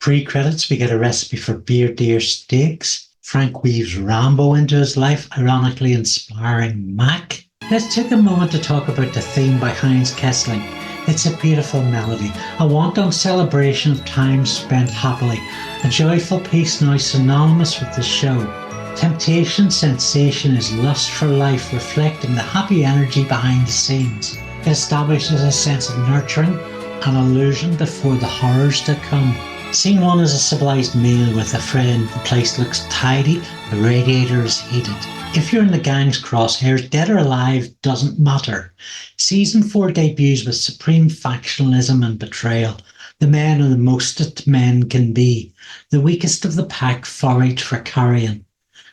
Pre-credits, we get a recipe for beer deer steaks. Frank weaves Rambo into his life, ironically inspiring Mac. Let's take a moment to talk about the theme by Heinz Kessling. It's a beautiful melody, a wanton celebration of time spent happily, a joyful piece now synonymous with the show. Temptation Sensation is lust for life, reflecting the happy energy behind the scenes. It establishes a sense of nurturing, an illusion before the horrors to come. Scene 1 is a civilized meal with a friend. The place looks tidy, the radiator is heated. If you're in the gang's crosshairs, dead or alive doesn't matter. Season 4 debuts with supreme factionalism and betrayal. The men are the mostest men can be. The weakest of the pack forage for carrion.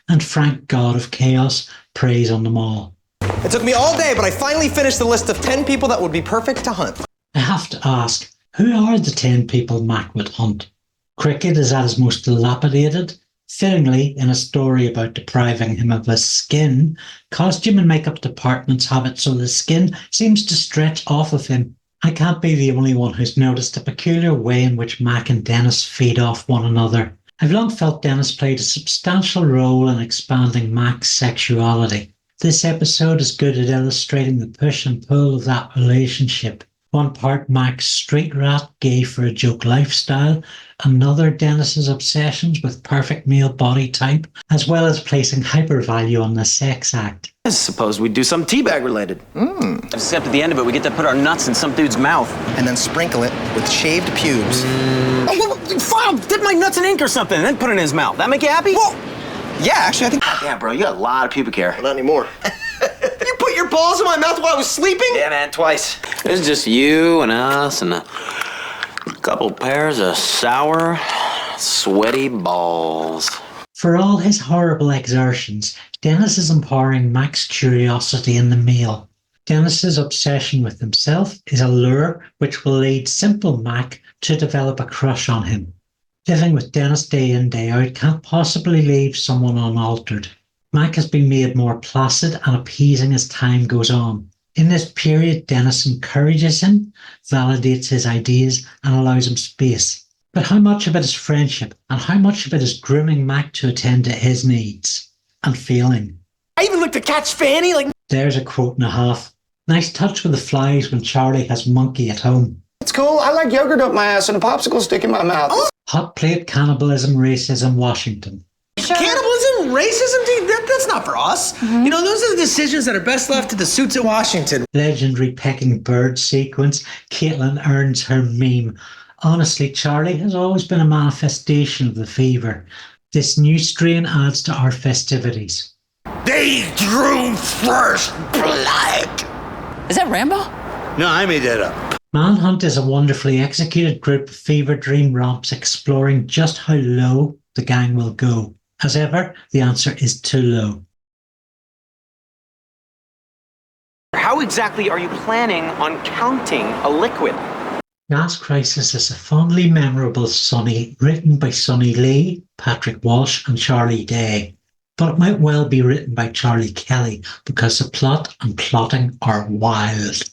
And Frank, god of chaos, preys on them all. It took me all day, but I finally finished the list of 10 people that would be perfect to hunt. I have to ask, who are the 10 people Mac would hunt? Cricket is at his most dilapidated. Fittingly, in a story about depriving him of his skin, costume and makeup departments have it so the skin seems to stretch off of him. I can't be the only one who's noticed the peculiar way in which Mac and Dennis feed off one another. I've long felt Dennis played a substantial role in expanding Mac's sexuality. This episode is good at illustrating the push and pull of that relationship. One part Mac's street rat, gay for a joke lifestyle, another Dennis's obsessions with perfect male body type, as well as placing hyper value on the sex act. I suppose we'd do some teabag related. Except at the end of it, we get to put our nuts in some dude's mouth. And then sprinkle it with shaved pubes. Oh, well, fine, dip my nuts in ink or something and then put it in his mouth. That make you happy? Well, yeah, actually, I think... Yeah, bro, you got a lot of pubic hair. Not anymore. You put your balls in my mouth while I was sleeping? Yeah, man, twice. It's just you and us and a couple pairs of sour, sweaty balls. For all his horrible exertions, Dennis is empowering Mac's curiosity in the meal. Dennis's obsession with himself is a lure which will lead simple Mac to develop a crush on him. Living with Dennis day in, day out can't possibly leave someone unaltered. Mac has been made more placid and appeasing as time goes on. In this period, Dennis encourages him, validates his ideas, and allows him space. But how much of it is friendship, and how much of it is grooming Mac to attend to his needs and feeling? I even looked at Cat's fanny like... There's a quote and a half. Nice touch with the flies when Charlie has Monkey at home. It's cool. I like yogurt up my ass and a popsicle stick in my mouth. Hot plate cannibalism, racism, Washington. Sure. Cannibalism, racism, dude, that's not for us. You know, those are the decisions that are best left to the suits at Washington. Legendary pecking bird sequence. Caitlin earns her meme. Honestly, Charlie has always been a manifestation of the fever. This new strain adds to our festivities. They drew first blood. Is that Rambo? No, I made that up. Manhunt is a wonderfully executed group of fever dream romps exploring just how low the gang will go. As ever, the answer is too low. How exactly are you planning on counting a liquid? Gas Crisis is a fondly memorable Sonny written by Sonny Lee, Patrick Walsh and Charlie Day. But it might well be written by Charlie Kelly because the plot and plotting are wild.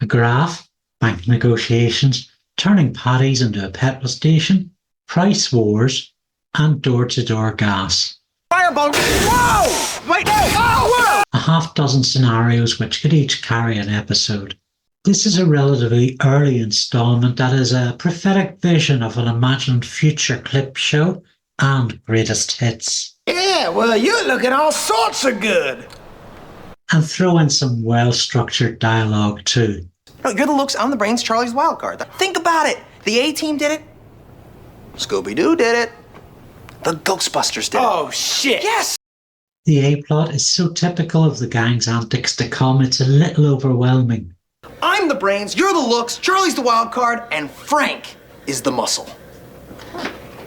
A graph, bank negotiations, turning Paddy's into a petrol station, price wars, and door-to-door gas. Fireball! Whoa! Wait, no! Oh, whoa! A half dozen scenarios which could each carry an episode. This is a relatively early installment that is a prophetic vision of an imagined future clip show and greatest hits. Yeah, well, you're looking all sorts of good. And throw in some well-structured dialogue too. No, you're the looks, I'm the brains, Charlie's wild card. Think about it. The A-Team did it. Scooby-Doo did it. The Ghostbusters did it. Oh, shit! Yes! The A-plot is so typical of the gang's antics to come, it's a little overwhelming. I'm the brains, you're the looks, Charlie's the wild card, and Frank is the muscle.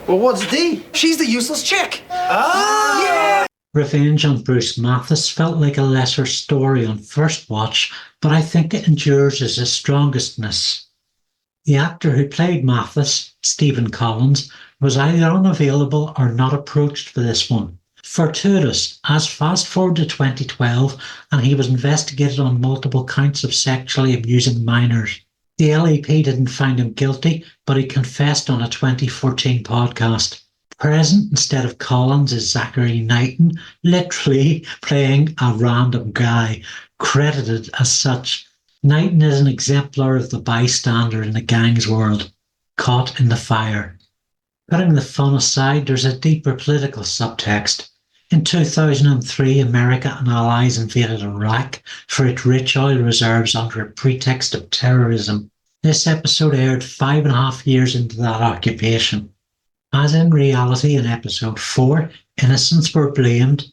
Well, what's D? She's the useless chick. Ah! Yeah! Revenge on Bruce Mathis felt like a lesser story on first watch, but I think it endures as his strongestness. The actor who played Mathis, Stephen Collins, was either unavailable or not approached for this one. Fortuitous, as fast forward to 2012, and he was investigated on multiple counts of sexually abusing minors. The LAP didn't find him guilty, but he confessed on a 2014 podcast. Present instead of Collins is Zachary Knighton, literally playing a random guy, credited as such. Knighton is an exemplar of the bystander in the gang's world, caught in the fire. Putting the fun aside, there's a deeper political subtext. In 2003, America and allies invaded Iraq for its rich oil reserves under a pretext of terrorism. This episode aired 5.5 years into that occupation. As in reality, in episode 4, innocents were blamed,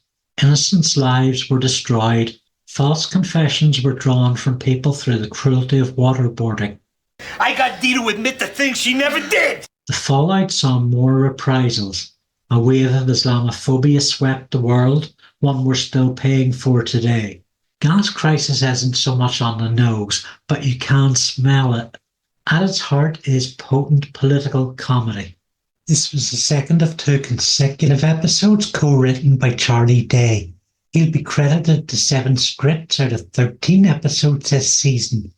innocents' lives were destroyed, false confessions were drawn from people through the cruelty of waterboarding. I got Dee to admit the things she never did. The fallout saw more reprisals. A wave of Islamophobia swept the world, one we're still paying for today. Gas crisis isn't so much on the nose, but you can smell it. At its heart is potent political comedy. This was the second of 2 consecutive episodes co-written by Charlie Day. He'll be credited to 7 scripts out of 13 episodes this season.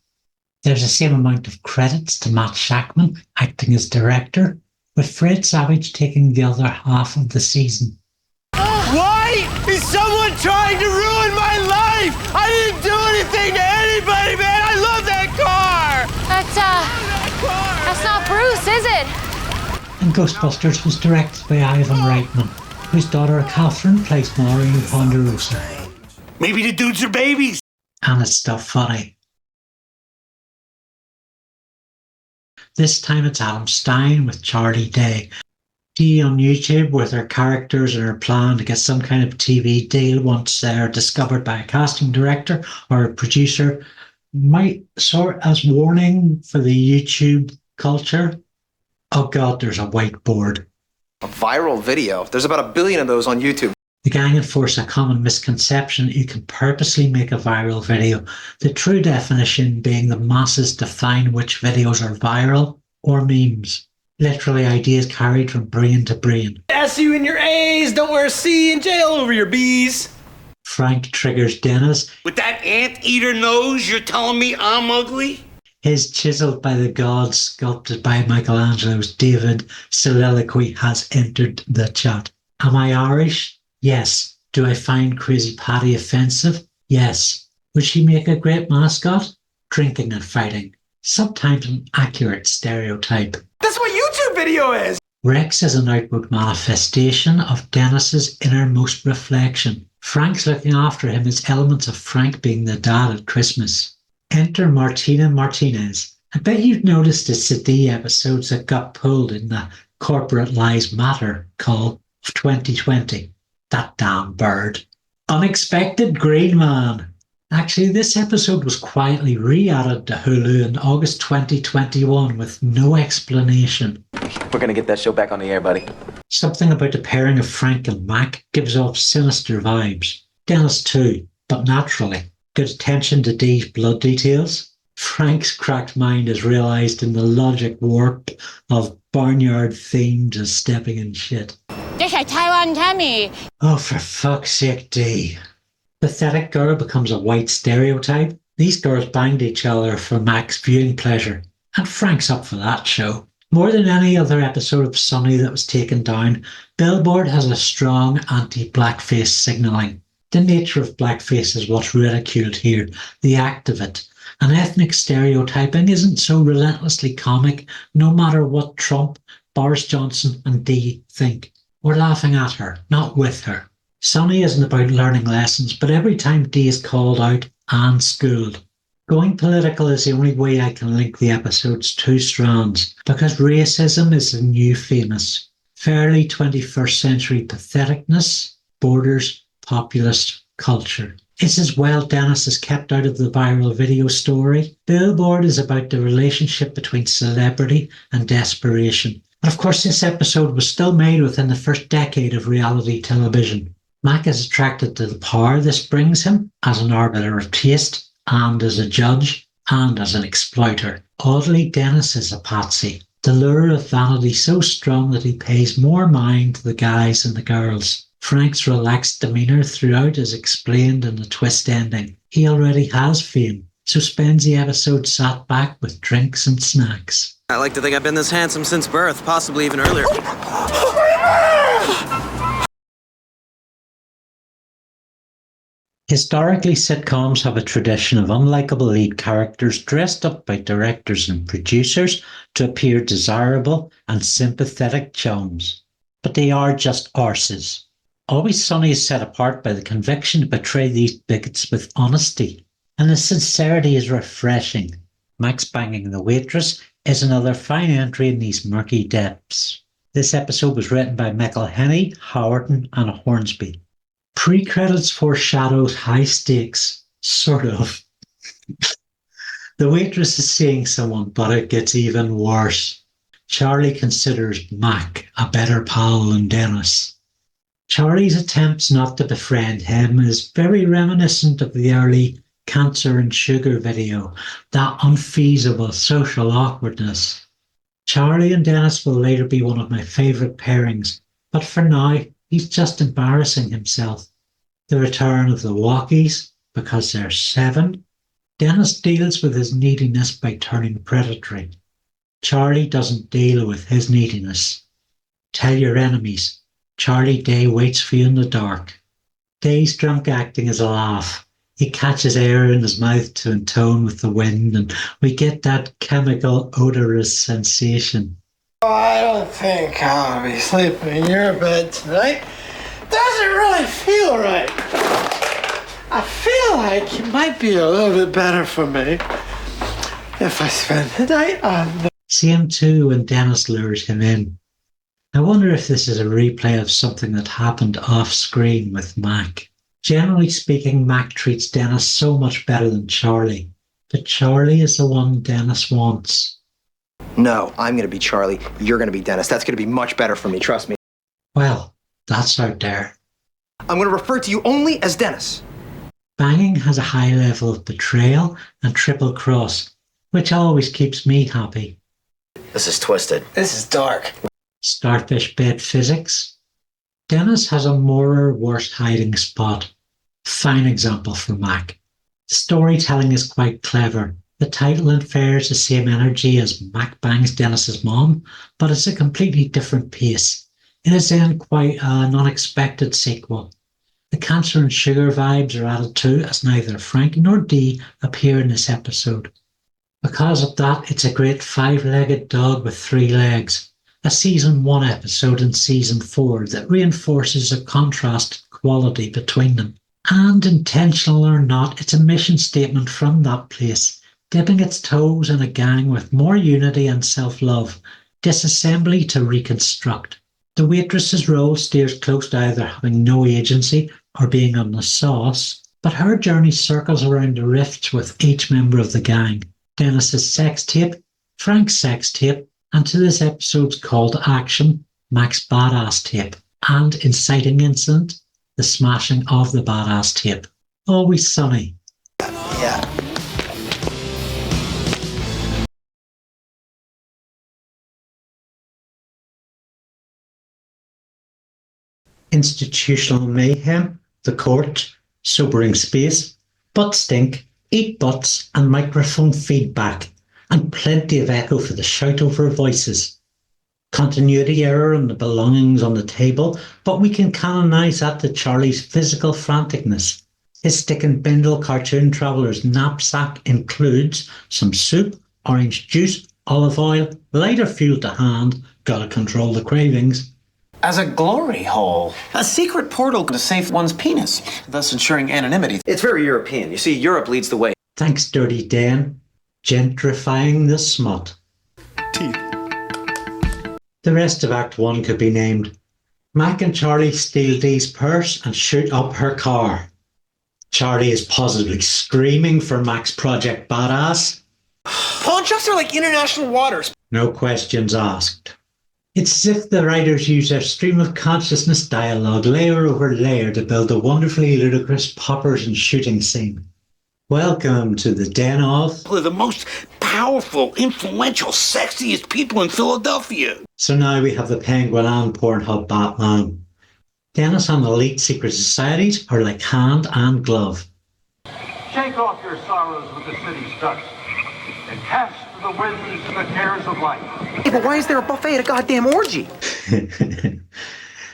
There's the same amount of credits to Matt Shackman acting as director, with Fred Savage taking the other half of the season. Why is someone trying to ruin my life? I didn't do anything to anybody, man. I love that car. That's not Bruce, is it? And Ghostbusters was directed by Ivan Reitman, whose daughter Catherine plays Maureen Ponderosa. Maybe the dudes are babies. And it's still funny. This time it's Adam Stein with Charlie Day. Dee on YouTube with her characters and her plan to get some kind of TV deal once they're discovered by a casting director or a producer might sort as warning for the YouTube culture. Oh God, there's a whiteboard. A viral video. There's about 1 billion of those on YouTube. The gang enforce a common misconception you can purposely make a viral video, the true definition being the masses define which videos are viral or memes. Literally ideas carried from brain to brain. S you in your A's, don't wear a C in jail over your B's. Frank triggers Dennis. With that anteater nose, you're telling me I'm ugly? His chiseled by the gods, sculpted by Michelangelo's David soliloquy has entered the chat. Am I Irish? Yes. Do I find Crazy Paddy offensive? Yes. Would she make a great mascot? Drinking and fighting. Sometimes an accurate stereotype. That's what YouTube video is. Rex is an outward manifestation of Dennis's innermost reflection. Frank's looking after him as elements of Frank being the dad at Christmas. Enter Martina Martinez. I bet you've noticed it's the D episodes that got pulled in the Corporate Lives Matter call of 2020. That damn bird. Unexpected Green Man. Actually, this episode was quietly re-added to Hulu in August 2021 with no explanation. We're gonna get that show back on the air, buddy. Something about the pairing of Frank and Mac gives off sinister vibes. Dennis too, but naturally. Good attention to Dee's blood details. Frank's cracked mind is realised in the logic warp of barnyard themed as stepping in shit. Oh, for fuck's sake, Dee. Pathetic girl becomes a white stereotype. These girls banged each other for Mac's viewing pleasure, and Frank's up for that show. More than any other episode of Sunny that was taken down, Billboard has a strong anti-blackface signalling. The nature of blackface is what's ridiculed here, the act of it. And ethnic stereotyping isn't so relentlessly comic, no matter what Trump, Boris Johnson and Dee think. We're laughing at her, not with her. Sunny isn't about learning lessons, but every time Dee is called out and schooled. Going political is the only way I can link the episode's 2 strands, because racism is the new famous. Fairly 21st century patheticness, borders, populist culture. It's as well Dennis is kept out of the viral video story. Billboard is about the relationship between celebrity and desperation. And of course, this episode was still made within the first decade of reality television. Mac is attracted to the power this brings him as an arbiter of taste, and as a judge, and as an exploiter. Oddly, Dennis is a patsy. The lure of vanity so strong that he pays more mind to the guys than the girls. Frank's relaxed demeanour throughout is explained in the twist ending. He already has fame. so spends the episode sat back with drinks and snacks. I like to think I've been this handsome since birth, possibly even earlier. Historically, sitcoms have a tradition of unlikable lead characters dressed up by directors and producers to appear desirable and sympathetic chums. But they are just arses. Always Sunny is set apart by the conviction to portray these bigots with honesty, and the sincerity is refreshing. Max banging the waitress is another fine entry in these murky depths. This episode was written by McElhenney, Howerton and Hornsby. Pre-credits foreshadows high stakes, sort of. The waitress is seeing someone, but it gets even worse. Charlie considers Mac a better pal than Dennis. Charlie's attempts not to befriend him is very reminiscent of the early Cancer and Sugar video, that unfeasible social awkwardness. Charlie and Dennis will later be one of my favourite pairings, but for now, he's just embarrassing himself. The return of the walkies, because they're 7. Dennis deals with his neediness by turning predatory. Charlie doesn't deal with his neediness. Tell your enemies, Charlie Day waits for you in the dark. Day's drunk acting is a laugh. He catches air in his mouth to intone with the wind, and we get that chemical odorous sensation. I don't think I'll be sleeping in your bed tonight. Doesn't really feel right. I feel like it might be a little bit better for me if I spend the night on the... See him too when Dennis lures him in. I wonder if this is a replay of something that happened off screen with Mac. Generally speaking, Mac treats Dennis so much better than Charlie, but Charlie is the one Dennis wants. No, I'm going to be Charlie. You're going to be Dennis. That's going to be much better for me, trust me. Well, that's out there. I'm going to refer to you only as Dennis. Banging has a high level of betrayal and triple cross, which always keeps me happy. This is twisted. This is dark. Starfish bed physics. Dennis has a more or worse hiding spot. Fine example for Mac. The storytelling is quite clever. The title infers the same energy as Mac bangs Dennis's mom, but it's a completely different pace. It is then quite an unexpected sequel. The Cancer and Sugar vibes are added too, as neither Frank nor Dee appear in this episode. Because of that, it's a great 5-legged dog with 3 legs. A season 1 episode in season 4 that reinforces a contrasted quality between them. And intentional or not, it's a mission statement from that place, dipping its toes in a gang with more unity and self-love, disassembly to reconstruct. The waitress's role steers close to either having no agency or being on the sauce, but her journey circles around the rifts with each member of the gang. Dennis's sex tape, Frank's sex tape, and to this episode's call to action, Mac's badass tape, and inciting incident, the smashing of the badass tape. Always Sunny. Yeah. Institutional mayhem, the court, sobering space, butt stink, eat butts and microphone feedback, and plenty of echo for the shout over voices. Continuity error and the belongings on the table, but we can canonise that to Charlie's physical franticness. His stick and bindle cartoon traveller's knapsack includes some soup, orange juice, olive oil, lighter fuel to hand, gotta control the cravings. As a glory hole. A secret portal to save one's penis, thus ensuring anonymity. It's very European. You see, Europe leads the way. Thanks, Dirty Dan. Gentrifying the smut. Teeth. The rest of Act 1 could be named Mac and Charlie steal Dee's purse and shoot up her car. Charlie is positively screaming for Mac's Project Badass. Pawn shops are like international waters. No questions asked. It's as if the writers use their stream of consciousness dialogue layer over layer to build a wonderfully ludicrous poppers and shooting scene. Welcome to the den of... the most powerful, influential, sexiest people in Philadelphia. So now we have the Penguin and Pornhub Batman. Dennis and elite secret societies are like hand and glove. Shake off your sorrows with the city's dust, and cast to the winds the cares of life. Hey, but why is there a buffet at a goddamn orgy?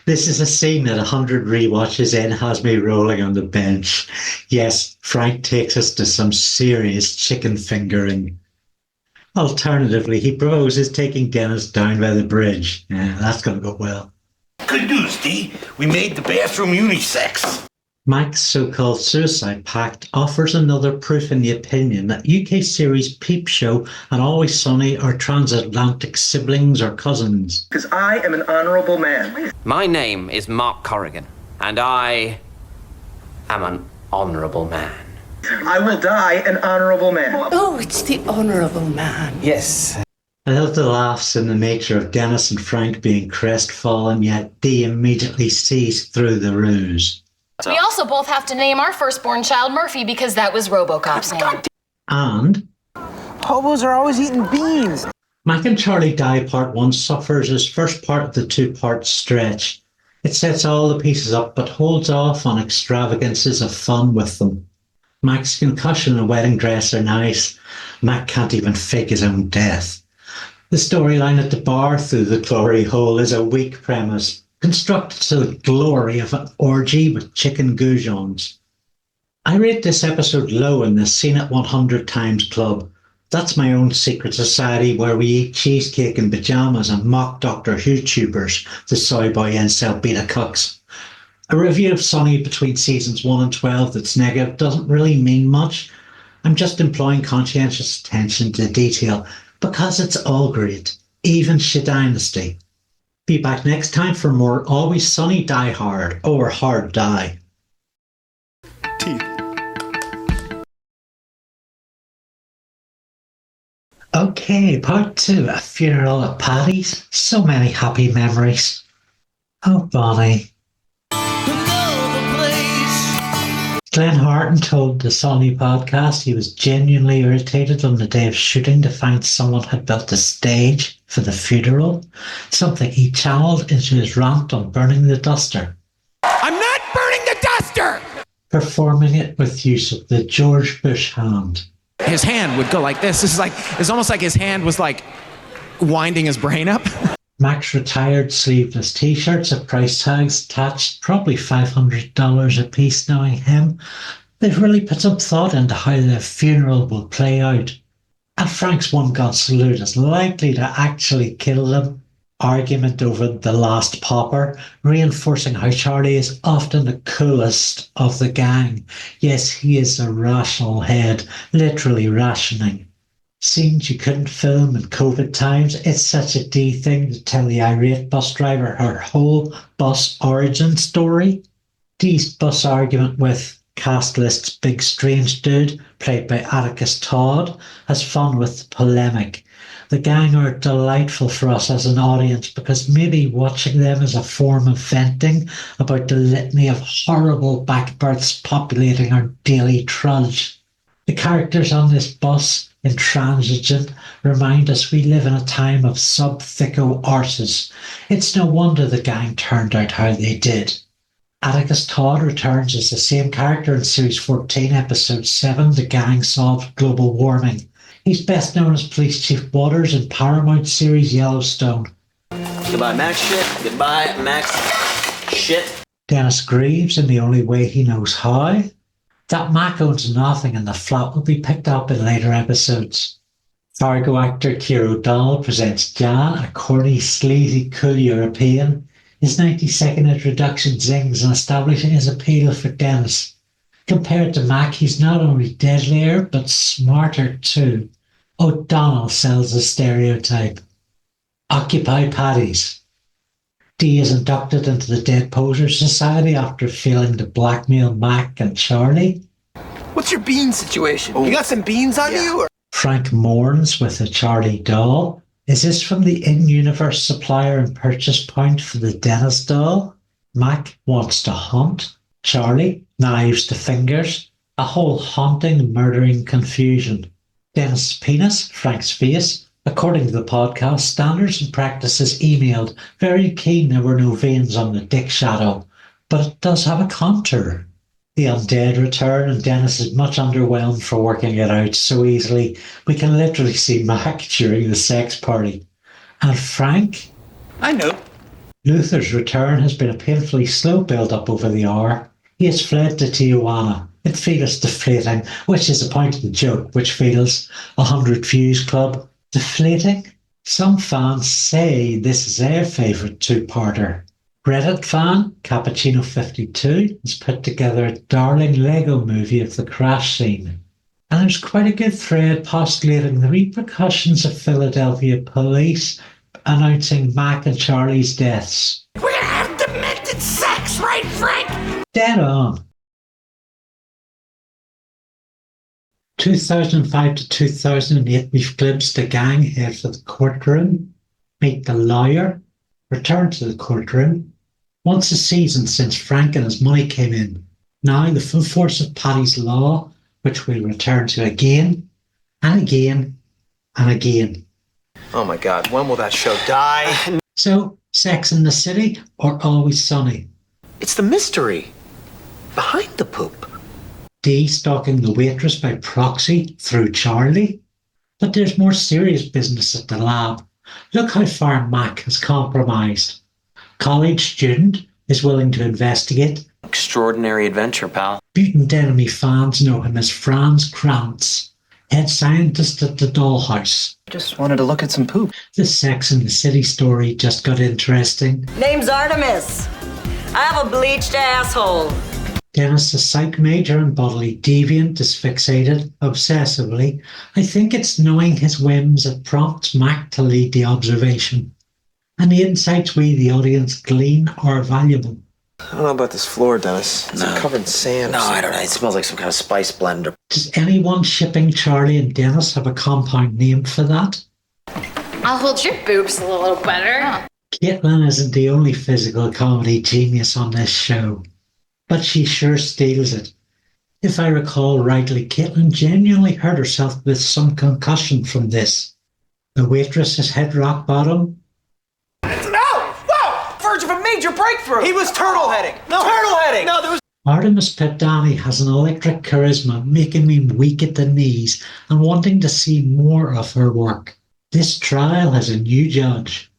This is a scene that 100 rewatches in has me rolling on the bench. Yes, Frank takes us to some serious chicken fingering. Alternatively, he proposes taking Dennis down by the bridge. Yeah, that's going to go well. Good news, D. We made the bathroom unisex. Mac's so-called suicide pact offers another proof in the opinion that UK series Peep Show and Always Sunny are transatlantic siblings or cousins. Because I am an honorable man. My name is Mark Corrigan, and I am an honourable man. I will die an honorable man. Oh, it's the honourable man. Yes. I love the laughs in the nature of Dennis and Frank being crestfallen, yet Dee immediately sees through the ruse. We also both have to name our firstborn child Murphy because that was RoboCop's name. And Hobos are always eating beans. Mac and Charlie Die Part 1 suffers as first part of the two-part stretch. It sets all the pieces up but holds off on extravagances of fun with them. Mac's concussion and wedding dress are nice. Mac can't even fake his own death. The storyline at the bar through the glory hole is a weak premise, constructed to the glory of an orgy with chicken goujons. I rate this episode low in the Seen It 100 Times Club. That's my own secret society where we eat cheesecake in pyjamas and mock Doctor Who tubers, the soy boy incel beta cucks. A review of Sunny between seasons 1 and 12 that's negative doesn't really mean much. I'm just employing conscientious attention to detail because it's all great, even Shit Dynasty. Be back next time for more Always Sunny Die Hard or Hard Die. Teeth. Okay, part 2, a funeral at Paddy's. So many happy memories. Oh, Bonnie. Glenn Harton told the Sunny podcast he was genuinely irritated on the day of shooting to find someone had built a stage for the funeral, something he channeled into his rant on burning the duster. I'm not burning the duster! Performing it with use of the George Bush hand. His hand would go like this. It's almost like his hand was like winding his brain up. Mac's retired sleeveless t-shirts at price tags attached, probably $500 a piece knowing him. They've really put some thought into how the funeral will play out. And Frank's one-gun salute is likely to actually kill them. Argument over the last popper, reinforcing how Charlie is often the coolest of the gang. Yes, he is a rational head, literally rationing. Scenes you couldn't film in COVID times, it's such a D thing to tell the irate bus driver her whole bus origin story. Dee's bus argument with cast list's big strange dude, played by Atticus Todd, has fun with the polemic. The gang are delightful for us as an audience because maybe watching them is a form of venting about the litany of horrible backbirths populating our daily trudge. The characters on this bus, intransigent, remind us we live in a time of sub-thicko arses. It's no wonder the gang turned out how they did. Atticus Todd returns as the same character in Series 14, Episode 7, The Gang Solved Global Warming. He's best known as Police Chief Waters in Paramount series Yellowstone. Goodbye, Max shit. Goodbye, Max shit. Dennis Greaves in The Only Way He Knows How. That Mac owns nothing and the flat will be picked up in later episodes. Fargo actor Keir O'Donnell presents Jan, a corny, sleazy, cool European. His 90-second introduction zings in establishing his appeal for Dennis. Compared to Mac, he's not only deadlier, but smarter too. O'Donnell sells a stereotype. Occupy Paddy's. Dee is inducted into the Dead Posers Society after failing to blackmail Mac and Charlie. What's your bean situation? You got some beans on you? Or? Frank mourns with a Charlie doll. Is this from the in-universe supplier and purchase point for the Dennis doll? Mac wants to hunt. Charlie, knives to fingers. A whole haunting, murdering confusion. Dennis' penis, Frank's face. According to the podcast, standards and practices emailed. Very keen there were no veins on the dick shadow. But it does have a contour. The undead return, and Dennis is much underwhelmed for working it out so easily. We can literally see Mac during the sex party. And Frank? I know. Luther's return has been a painfully slow build-up over the hour. He has fled to Tijuana. It feels deflating, which is the point of the joke, which feels 100 Views Club. Deflating? Some fans say this is their favourite two-parter. Reddit fan, Cappuccino52, has put together a darling Lego movie of the crash scene. And there's quite a good thread postulating the repercussions of Philadelphia police announcing Mac and Charlie's deaths. We're gonna have demented sex, right, Frank? Dead on. 2005 to 2008, we've glimpsed the gang head for the courtroom, meet the lawyer, return to the courtroom. Once a season since Frank and his money came in. Now the full force of Paddy's law, which we'll return to again, and again, and again. Oh my God, when will that show die? So, Sex in the City or Always Sunny? It's the mystery behind the poop. Dee stalking the waitress by proxy through Charlie? But there's more serious business at the lab. Look how far Mac has compromised. College student is willing to investigate. Extraordinary adventure, pal. Mutant Enemy fans know him as Franz Krantz, head scientist at the dollhouse. Just wanted to look at some poop. The Sex and the City story just got interesting. Name's Artemis. I have a bleached asshole. Dennis, a psych major and bodily deviant, is fixated obsessively. I think it's knowing his whims that prompts Mac to lead the observation. And the insights we, the audience, glean are valuable. I don't know about this floor, Dennis. It's covered in sand. No, I don't know. It smells like some kind of spice blender. Does anyone shipping Charlie and Dennis have a compound name for that? I'll hold your boobs a little better. Caitlin isn't the only physical comedy genius on this show, but she sure steals it. If I recall rightly, Caitlin genuinely hurt herself with some concussion from this. The waitress has hit rock bottom. Verge of a major breakthrough. He was turtle heading. No, there was. Artemis Pitani has an electric charisma, making me weak at the knees and wanting to see more of her work. This trial has a new judge.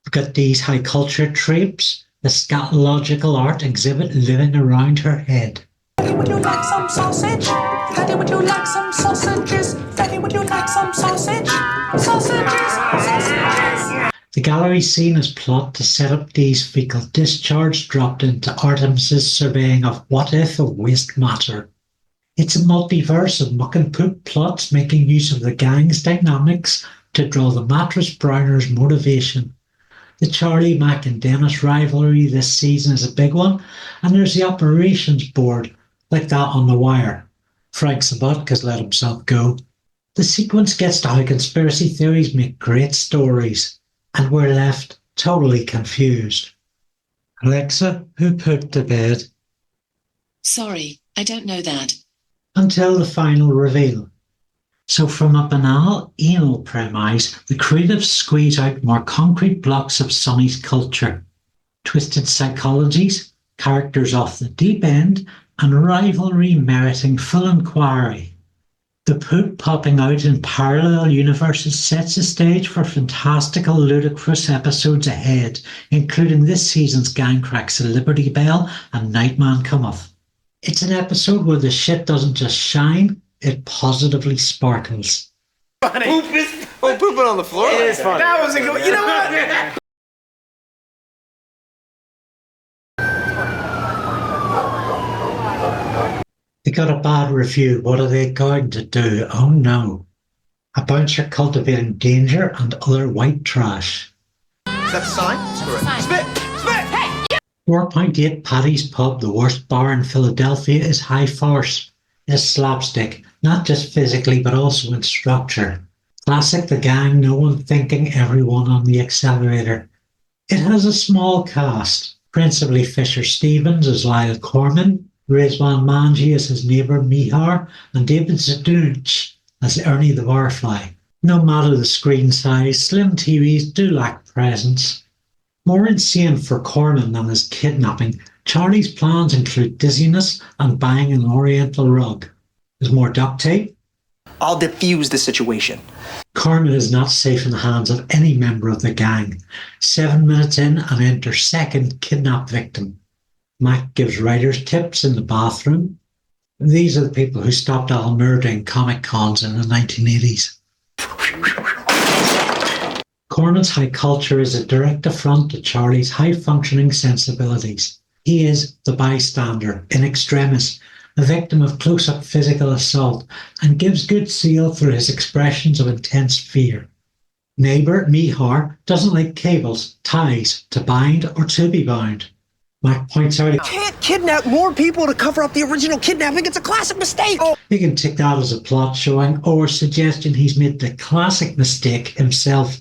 We've got these high culture tropes, the scatological art exhibit living around her head. Daddy, would you like some sausage? Daddy, would you like some sausages? Daddy, would you like some sausage? Sausages. The gallery scene is plot to set up Dee's fecal discharge dropped into Artemis's surveying of what if of waste matter. It's a multiverse of muck and poop plots making use of the gang's dynamics to draw the mattress browner's motivation. The Charlie, Mac and Dennis rivalry this season is a big one, and there's the operations board, like that on The Wire. Frank Sabat has let himself go. The sequence gets to how conspiracy theories make great stories. And we're left totally confused. Alexa, who put to bed? Sorry, I don't know that. Until the final reveal. So from a banal anal premise, the creatives squeeze out more concrete blocks of Sonny's culture. Twisted psychologies, characters off the deep end, and rivalry meriting full inquiry. The poop popping out in parallel universes sets the stage for fantastical, ludicrous episodes ahead, including this season's gang cracks of Liberty Bell and Nightman Cometh. It's an episode where the shit doesn't just shine, it positively sparkles. Funny. Pooping on the floor. It is funny. That was a good. You know what? They got a bad review. What are they going to do? Oh no. A bouncer cultivating danger and other white trash. Is that the sign? Spit! Spit! Hey! Yeah. 4.8 Paddy's Pub, the worst bar in Philadelphia, is high farce. It is slapstick, not just physically but also in structure. Classic the gang, no one thinking, everyone on the accelerator. It has a small cast, principally Fisher Stevens as Lyle Corman, Rizwan Manji as his neighbour Mihar, and David Zadunch as Ernie the Barfly. No matter the screen size, slim TVs do lack presence. More insane for Corman than his kidnapping, Charlie's plans include dizziness and buying an oriental rug. There's more duct tape. I'll defuse the situation. Corman is not safe in the hands of any member of the gang. 7 minutes in and enters second kidnapped victim. Mac gives writers tips in the bathroom. These are the people who stopped Al murdering Comic Cons in the 1980s. Corman's high culture is a direct affront to Charlie's high-functioning sensibilities. He is the bystander, in extremis, a victim of close-up physical assault, and gives good seal through his expressions of intense fear. Neighbour Mihar doesn't like cables, ties, to bind or to be bound. Mac points out, Can't kidnap more people to cover up the original kidnapping. It's a classic mistake. You can take that as a plot showing or suggestion he's made the classic mistake himself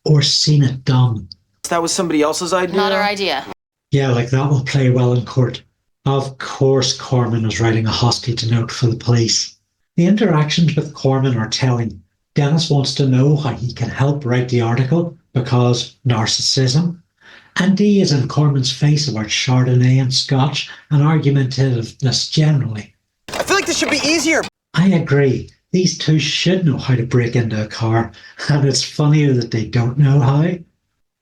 or seen it done. That was somebody else's idea? Not our idea. Yeah, like that will play well in court. Of course Corman is writing a hostage note for the police. The interactions with Corman are telling. Dennis wants to know how he can help write the article because narcissism. And Dee is in Corman's face about Chardonnay and Scotch and argumentativeness generally. I feel like this should be easier. I agree. These two should know how to break into a car, and it's funnier that they don't know how.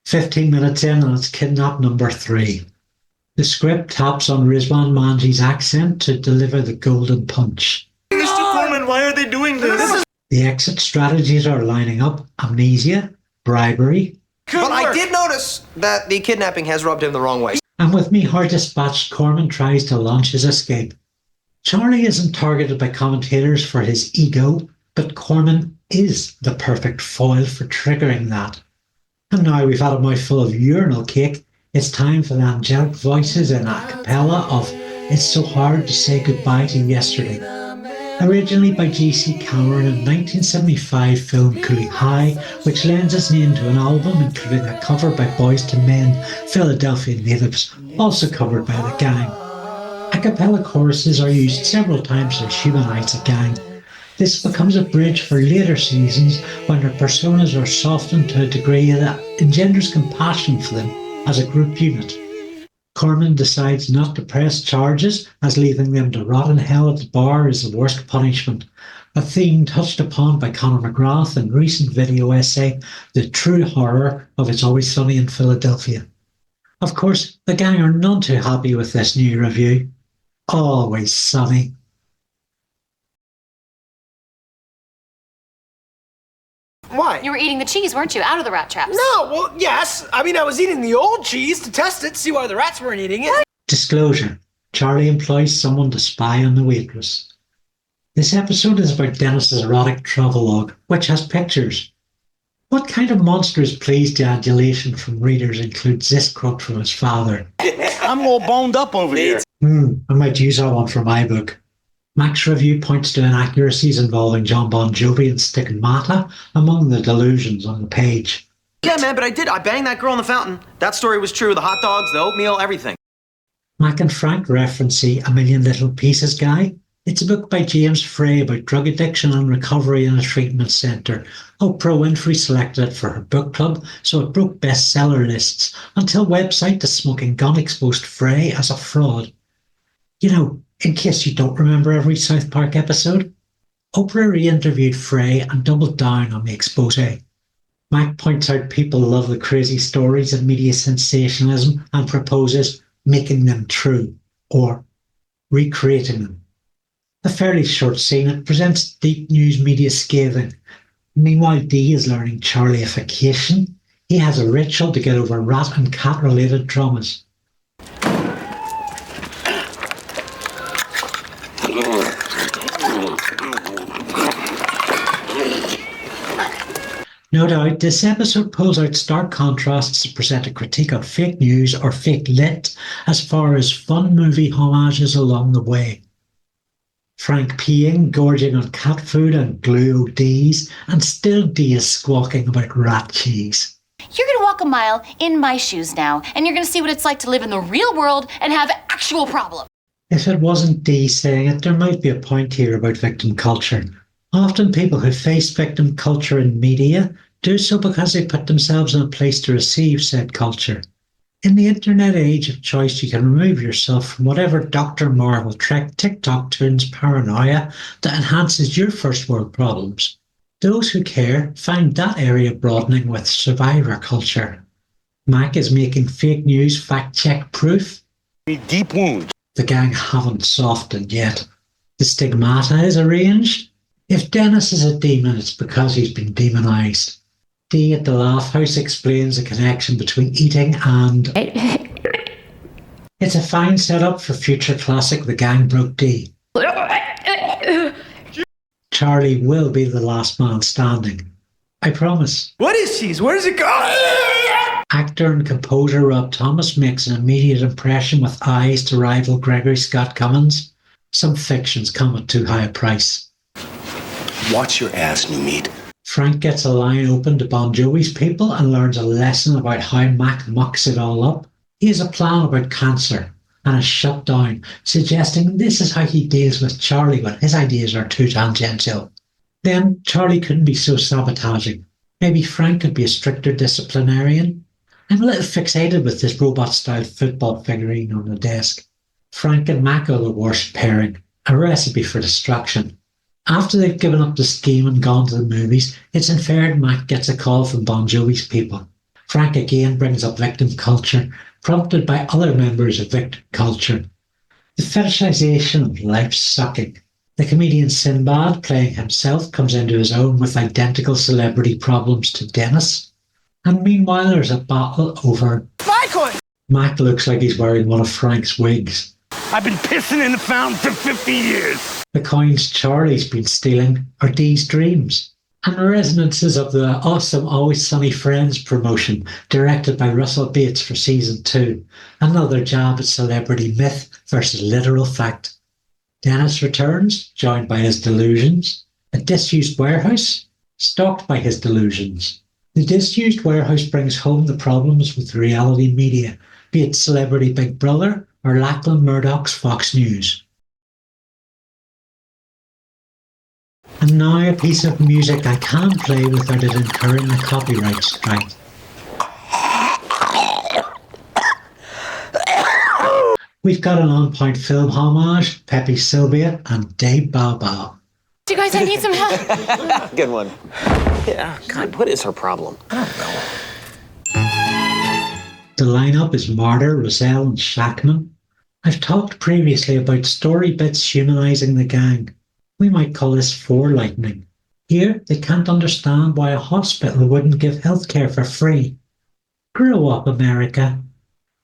15 minutes in and it's kidnap number 3. The script taps on Rizwan Manji's accent to deliver the golden punch. Mr. Corman, why are they doing this? The exit strategies are lining up: amnesia, bribery. But I did notice that the kidnapping has rubbed him the wrong way. And with Mihar dispatched, Corman tries to launch his escape. Charlie isn't targeted by commentators for his ego, but Corman is the perfect foil for triggering that. And now we've had a mouthful of urinal cake, it's time for the angelic voices in a cappella of It's So Hard to Say Goodbye to Yesterday. Originally by G.C. Cameron in 1975 film Coolie High, which lends its name to an album including a cover by Boys to Men, Philadelphia natives, also covered by the gang. A cappella choruses are used several times to humanize a gang. This becomes a bridge for later seasons when their personas are softened to a degree that engenders compassion for them as a group unit. Corman decides not to press charges, as leaving them to rot in hell at the bar is the worst punishment, a theme touched upon by Conor McGrath in recent video essay, The True Horror of It's Always Sunny in Philadelphia. Of course, the gang are none too happy with this new review. Always Sunny. Why? You were eating the cheese, weren't you? Out of the rat traps. No, well, yes. I mean, I was eating the old cheese to test it, see why the rats weren't eating it. Disclosure. Charlie employs someone to spy on the waitress. This episode is about Dennis's erotic travelogue, which has pictures. What kind of monster is pleased to adulation from readers includes this quote from his father. I'm all boned up over here. I might use that one for my book. Mac's review points to inaccuracies involving John Bon Jovi and Stigmata among the delusions on the page. Yeah, man, but I banged that girl in the fountain. That story was true. The hot dogs, the oatmeal, everything. Mac and Frank reference the A Million Little Pieces guy. It's a book by James Frey about drug addiction and recovery in a treatment centre. Oprah Winfrey selected it for her book club, so it broke bestseller lists until website The Smoking Gun exposed Frey as a fraud. You know, in case you don't remember every South Park episode, Oprah re-interviewed Frey and doubled down on the expose. Mac points out people love the crazy stories of media sensationalism and proposes making them true, or recreating them. A fairly short scene, it presents deep news media scathing. Meanwhile, Dee is learning Charliefication. He has a ritual to get over rat and cat-related traumas. No doubt, this episode pulls out stark contrasts to present a critique of fake news or fake lit as far as fun movie homages along the way. Frank peeing, gorging on cat food and glue ODs, and still Dee is squawking about rat cheese. You're gonna walk a mile in my shoes now, and you're gonna see what it's like to live in the real world and have actual problems. If it wasn't Dee saying it, there might be a point here about victim culture. Often people who face victim culture in media do so because they put themselves in a place to receive said culture. In the internet age of choice, you can remove yourself from whatever Dr. Marvel Trek TikTok tunes paranoia that enhances your first world problems. Those who care find that area broadening with survivor culture. Mac is making fake news fact-check proof. Deep wounds. The gang haven't softened yet. The stigmata is arranged. If Dennis is a demon, it's because he's been demonized. Dee at the Laugh House explains the connection between eating and... It's a fine setup for future classic The Gang Broke Dee. Charlie will be the last man standing. I promise. What is cheese? Where does it go? Actor and composer Rob Thomas makes an immediate impression with eyes to rival Gregory Scott Cummins. Some fictions come at too high a price. Watch your ass, new meat. Frank gets a line open to Bon Jovi's people and learns a lesson about how Mac mucks it all up. He has a plan about cancer and is shut down, suggesting this is how he deals with Charlie when his ideas are too tangential. Then Charlie couldn't be so sabotaging. Maybe Frank could be a stricter disciplinarian. I'm a little fixated with this robot-style football figurine on the desk. Frank and Mac are the worst pairing, a recipe for destruction. After they've given up the scheme and gone to the movies, it's inferred Mac gets a call from Bon Jovi's people. Frank again brings up victim culture, prompted by other members of victim culture. The fetishization of life sucking. The comedian Sinbad, playing himself, comes into his own with identical celebrity problems to Dennis. And meanwhile there's a battle over... My coin! Mac looks like he's wearing one of Frank's wigs. I've been pissing in the fountain for 50 years. The coins Charlie's been stealing are Dee's dreams, and resonances of the awesome Always Sunny Friends promotion directed by Russell Bates for Season 2, another jab at celebrity myth versus literal fact. Dennis returns, joined by his delusions. A disused warehouse, stalked by his delusions. The disused warehouse brings home the problems with reality media, be it Celebrity Big Brother or Lachlan Murdoch's Fox News. And now a piece of music I can't play without it incurring a copyright strike. We've got an on-point film homage, Pepe Sylvia and Dave Bow Bow. You guys, I need some help. Good one. Yeah, God, what is her problem? I don't know. The lineup is Martyr, Roselle and Shackman. I've talked previously about story bits humanising the gang. We might call this forelightening. Here, they can't understand why a hospital wouldn't give healthcare for free. Grow up, America.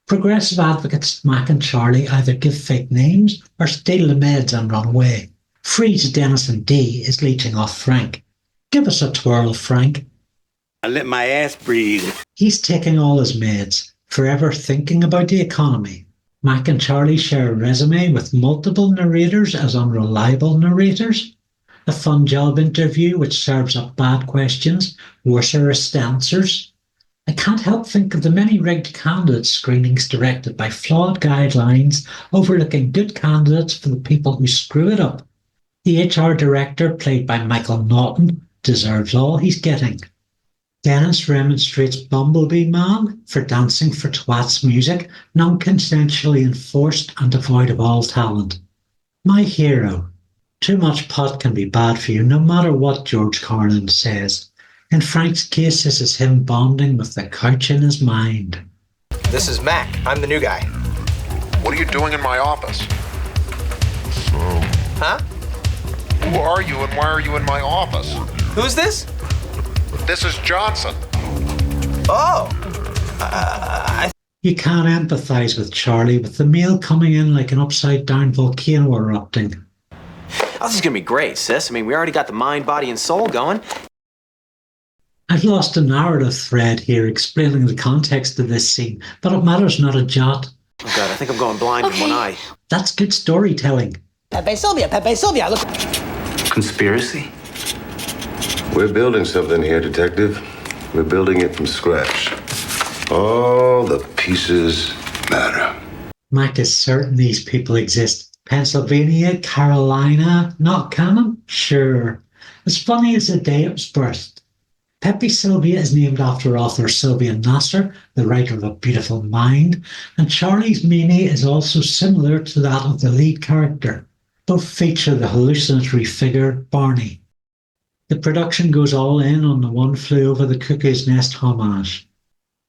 Progressive advocates Mac and Charlie either give fake names or steal the meds and run away. Freeze Dennis and Dee is leeching off Frank. Give us a twirl, Frank. I let my ass breathe. He's taking all his meds, forever thinking about the economy. Mac and Charlie share a resume with multiple narrators as unreliable narrators. A fun job interview which serves up bad questions, worserest answers. I can't help think of the many rigged candidate screenings directed by flawed guidelines, overlooking good candidates for the people who screw it up. The HR director, played by Michael Naughton, deserves all he's getting. Dennis remonstrates Bumblebee Man for dancing for twats music, non-consensually enforced and devoid of all talent. My hero. Too much pot can be bad for you, no matter what George Carlin says. In Frank's case, this is him bonding with the couch in his mind. This is Mac. I'm the new guy. What are you doing in my office? Huh? Who are you and why are you in my office? Who's this? This is Johnson. Oh. You can't empathise with Charlie, with the mail coming in like an upside-down volcano erupting. Oh, this is gonna be great, sis. I mean, we already got the mind, body, and soul going. I've lost a narrative thread here explaining the context of this scene, but it matters not a jot. Oh God, I think I'm going blind in one eye. That's good storytelling. Pepe Sylvia, look. Conspiracy? We're building something here, Detective. We're building it from scratch. All the pieces matter. Mac is certain these people exist. Pennsylvania, Carolina, not canon? Sure. As funny as the day it was birthed. Pepe Sylvia is named after author Sylvia Nasser, the writer of A Beautiful Mind, and Charlie's Meanie is also similar to that of the lead character. Both feature the hallucinatory figure Barney. The production goes all in on the One Flew Over the Cuckoo's Nest homage.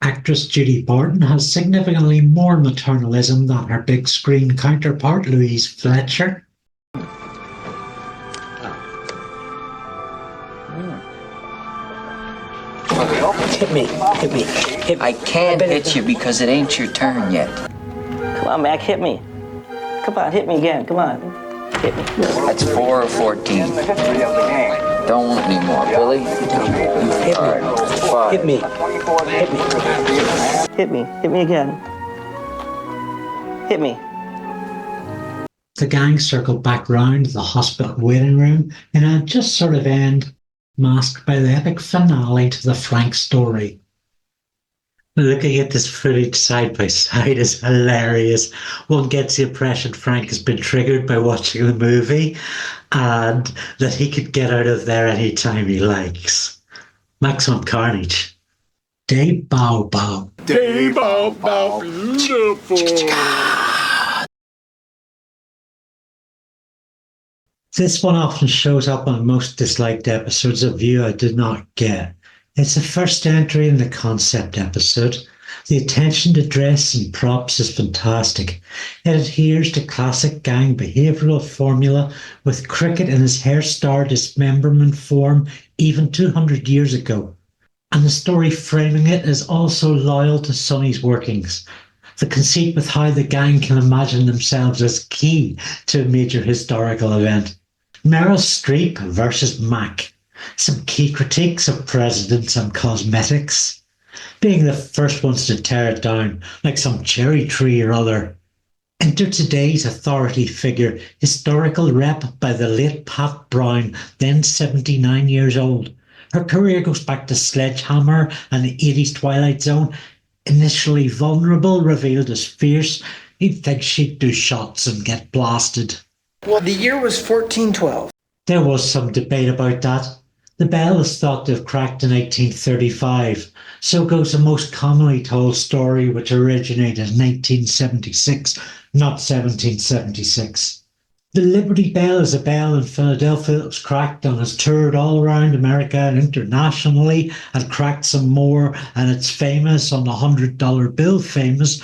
Actress Judy Barton has significantly more maternalism than her big screen counterpart Louise Fletcher. Hit me. I can't hit you because it ain't your turn yet. Come on, Mac, hit me. Come on, hit me again. Come on. Hit me. That's 4 or 14. Don't want any more, Billy. Hit me. Right, hit me. Hit me. Hit me again. Hit me. The gang circle back round the hospital waiting room in a just sort of end, masked by the epic finale to the Frank story. Looking at this footage side by side is hilarious. One gets the impression Frank has been triggered by watching the movie and that he could get out of there anytime he likes. Maximum Carnage. Day Bow Bow. Day Bow Bow, beautiful. This one often shows up on most disliked episodes of You I Did Not Get. It's the first entry in the concept episode. The attention to dress and props is fantastic. It adheres to classic gang behavioural formula with Cricket in his hair star dismemberment form even 200 years ago. And the story framing it is also loyal to Sonny's workings. The conceit with how the gang can imagine themselves as key to a major historical event. Meryl Streep versus Mac. Some key critiques of presidents and cosmetics. Being the first ones to tear it down, like some cherry tree or other. Enter today's authority figure, historical rep by the late Pat Brown, then 79 years old. Her career goes back to Sledgehammer and the 80s Twilight Zone. Initially vulnerable, revealed as fierce, you'd think she'd do shots and get blasted. Well, the year was 1412. There was some debate about that. The bell is thought to have cracked in 1835. So goes the most commonly told story, which originated in 1876, not 1776. The Liberty Bell is a bell in Philadelphia that was cracked and has toured all around America and internationally and cracked some more, and it's famous on the $100 bill famous.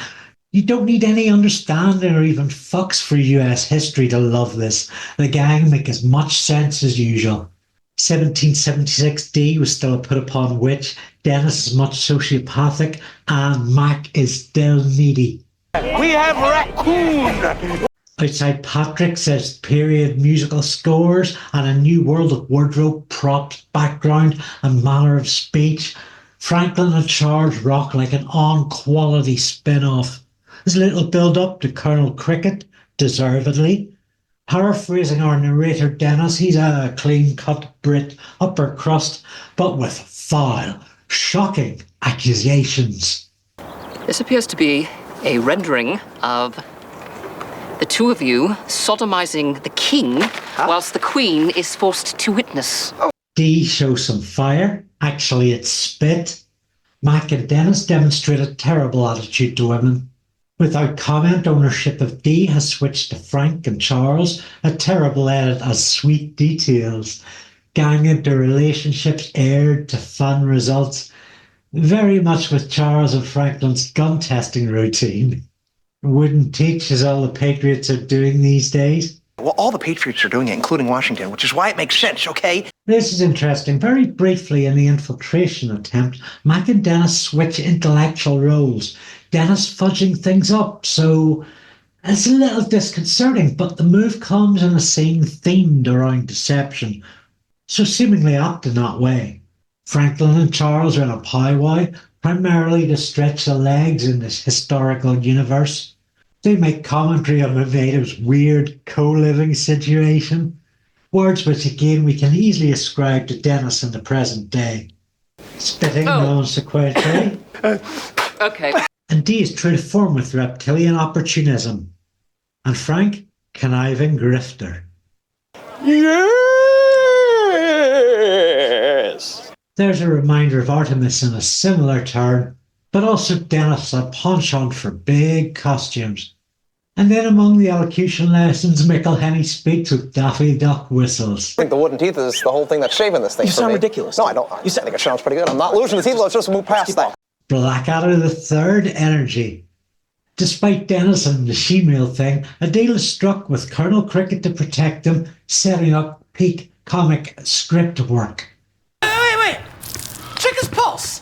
You don't need any understanding or even fucks for US history to love this. The gang make as much sense as usual. 1776 D was still a put upon witch, Dennis is much sociopathic, and Mac is still needy. We have raccoon! Outside Patrick says period musical scores and a new world of wardrobe, props, background, and manner of speech. Franklin and Charles rock like an on-quality spin-off. There's a little build-up to Colonel Cricket, deservedly. Paraphrasing our narrator Dennis, he's a clean-cut Brit, upper crust, but with vile, shocking accusations. This appears to be a rendering of the two of you sodomizing the king whilst the queen is forced to witness. D shows some fire. Actually, it's spit. Mac and Dennis demonstrate a terrible attitude to women. Without comment, ownership of D has switched to Frank and Charles, a terrible edit as sweet details. Gang interrelationships aired to fun results, very much with Charles and Franklin's gun testing routine. Wouldn't teach as all the Patriots are doing these days. Well, all the Patriots are doing it, including Washington, which is why it makes sense, okay? This is interesting. Very briefly in the infiltration attempt, Mac and Dennis switch intellectual roles. Dennis fudging things up, so it's a little disconcerting, but the move comes in a scene themed around deception, so seemingly apt in that way. Franklin and Charles are in a powwow, primarily to stretch the legs in this historical universe. They make commentary on the natives' weird co-living situation, words which again we can easily ascribe to Dennis in the present day. Spitting non-sequentially. Okay. And D is true to form with reptilian opportunism. And Frank, conniving grifter. Yes! There's a reminder of Artemis in a similar turn, but also Dennis a penchant for big costumes. And then among the elocution lessons, McElhenney speaks with Daffy Duck whistles. I think the wooden teeth is the whole thing that's shaving this thing. You for sound me. ridiculous. No, I don't. I think it sounds pretty good. I'm not losing the teeth. Let's just move past that. Blackadder the Third energy. Despite Dennis and the she-male thing, a deal is struck with Colonel Cricket to protect him, setting up peak comic script work. Wait. Check his pulse.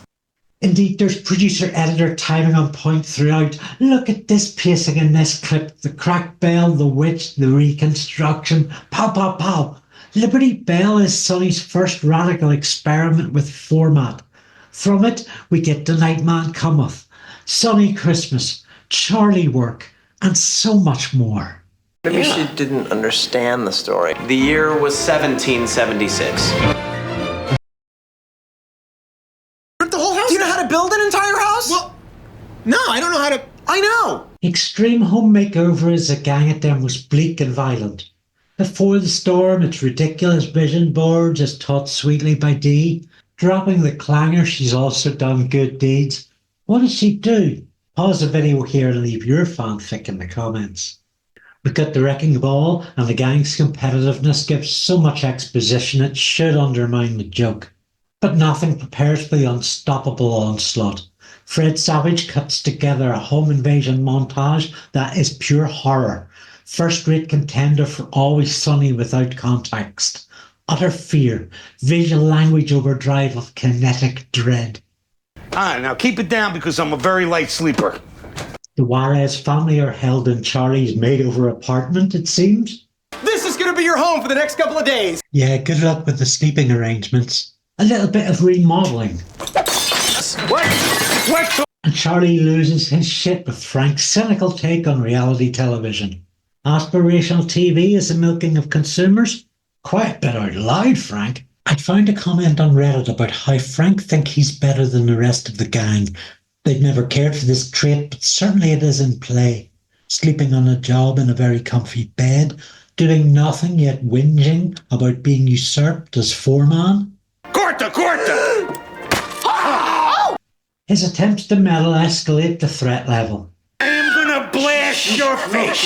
Indeed, there's producer-editor timing on point throughout. Look at this pacing in this clip. The crack bell, the witch, the reconstruction. Pow, pow, pow. Liberty Bell is Sonny's first radical experiment with format. From it, we get The Nightman Cometh, Sonny Christmas, Charlie Work, and so much more. Maybe she didn't understand the story. The year was 1776. The whole house? Do you know how to build an entire house? Well, no, I don't know how to. I know! Extreme Home Makeover is a gang at their most bleak and violent. Before the storm, its ridiculous vision boards as taught sweetly by Dee. Dropping the clangor, she's also done good deeds. What does she do? Pause the video here and leave your fanfic in the comments. We've got the wrecking ball, and the gang's competitiveness gives so much exposition it should undermine the joke. But nothing prepares for the unstoppable onslaught. Fred Savage cuts together a home invasion montage that is pure horror. First-rate contender for Always Sunny without context. Utter fear, visual language overdrive of kinetic dread. Now keep it down because I'm a very light sleeper. The Juarez family are held in Charlie's made-over apartment, it seems. This is gonna be your home for the next couple of days. Yeah, good luck with the sleeping arrangements. A little bit of remodeling. What? And Charlie loses his shit with Frank's cynical take on reality television. Aspirational TV is the milking of consumers? Quite a bit out loud, Frank. I'd found a comment on Reddit about how Frank think he's better than the rest of the gang. They've never cared for this trait, but certainly it is in play. Sleeping on a job in a very comfy bed, doing nothing yet whinging about being usurped as foreman. Corta! His attempts to meddle escalate the threat level. I am gonna blast your face!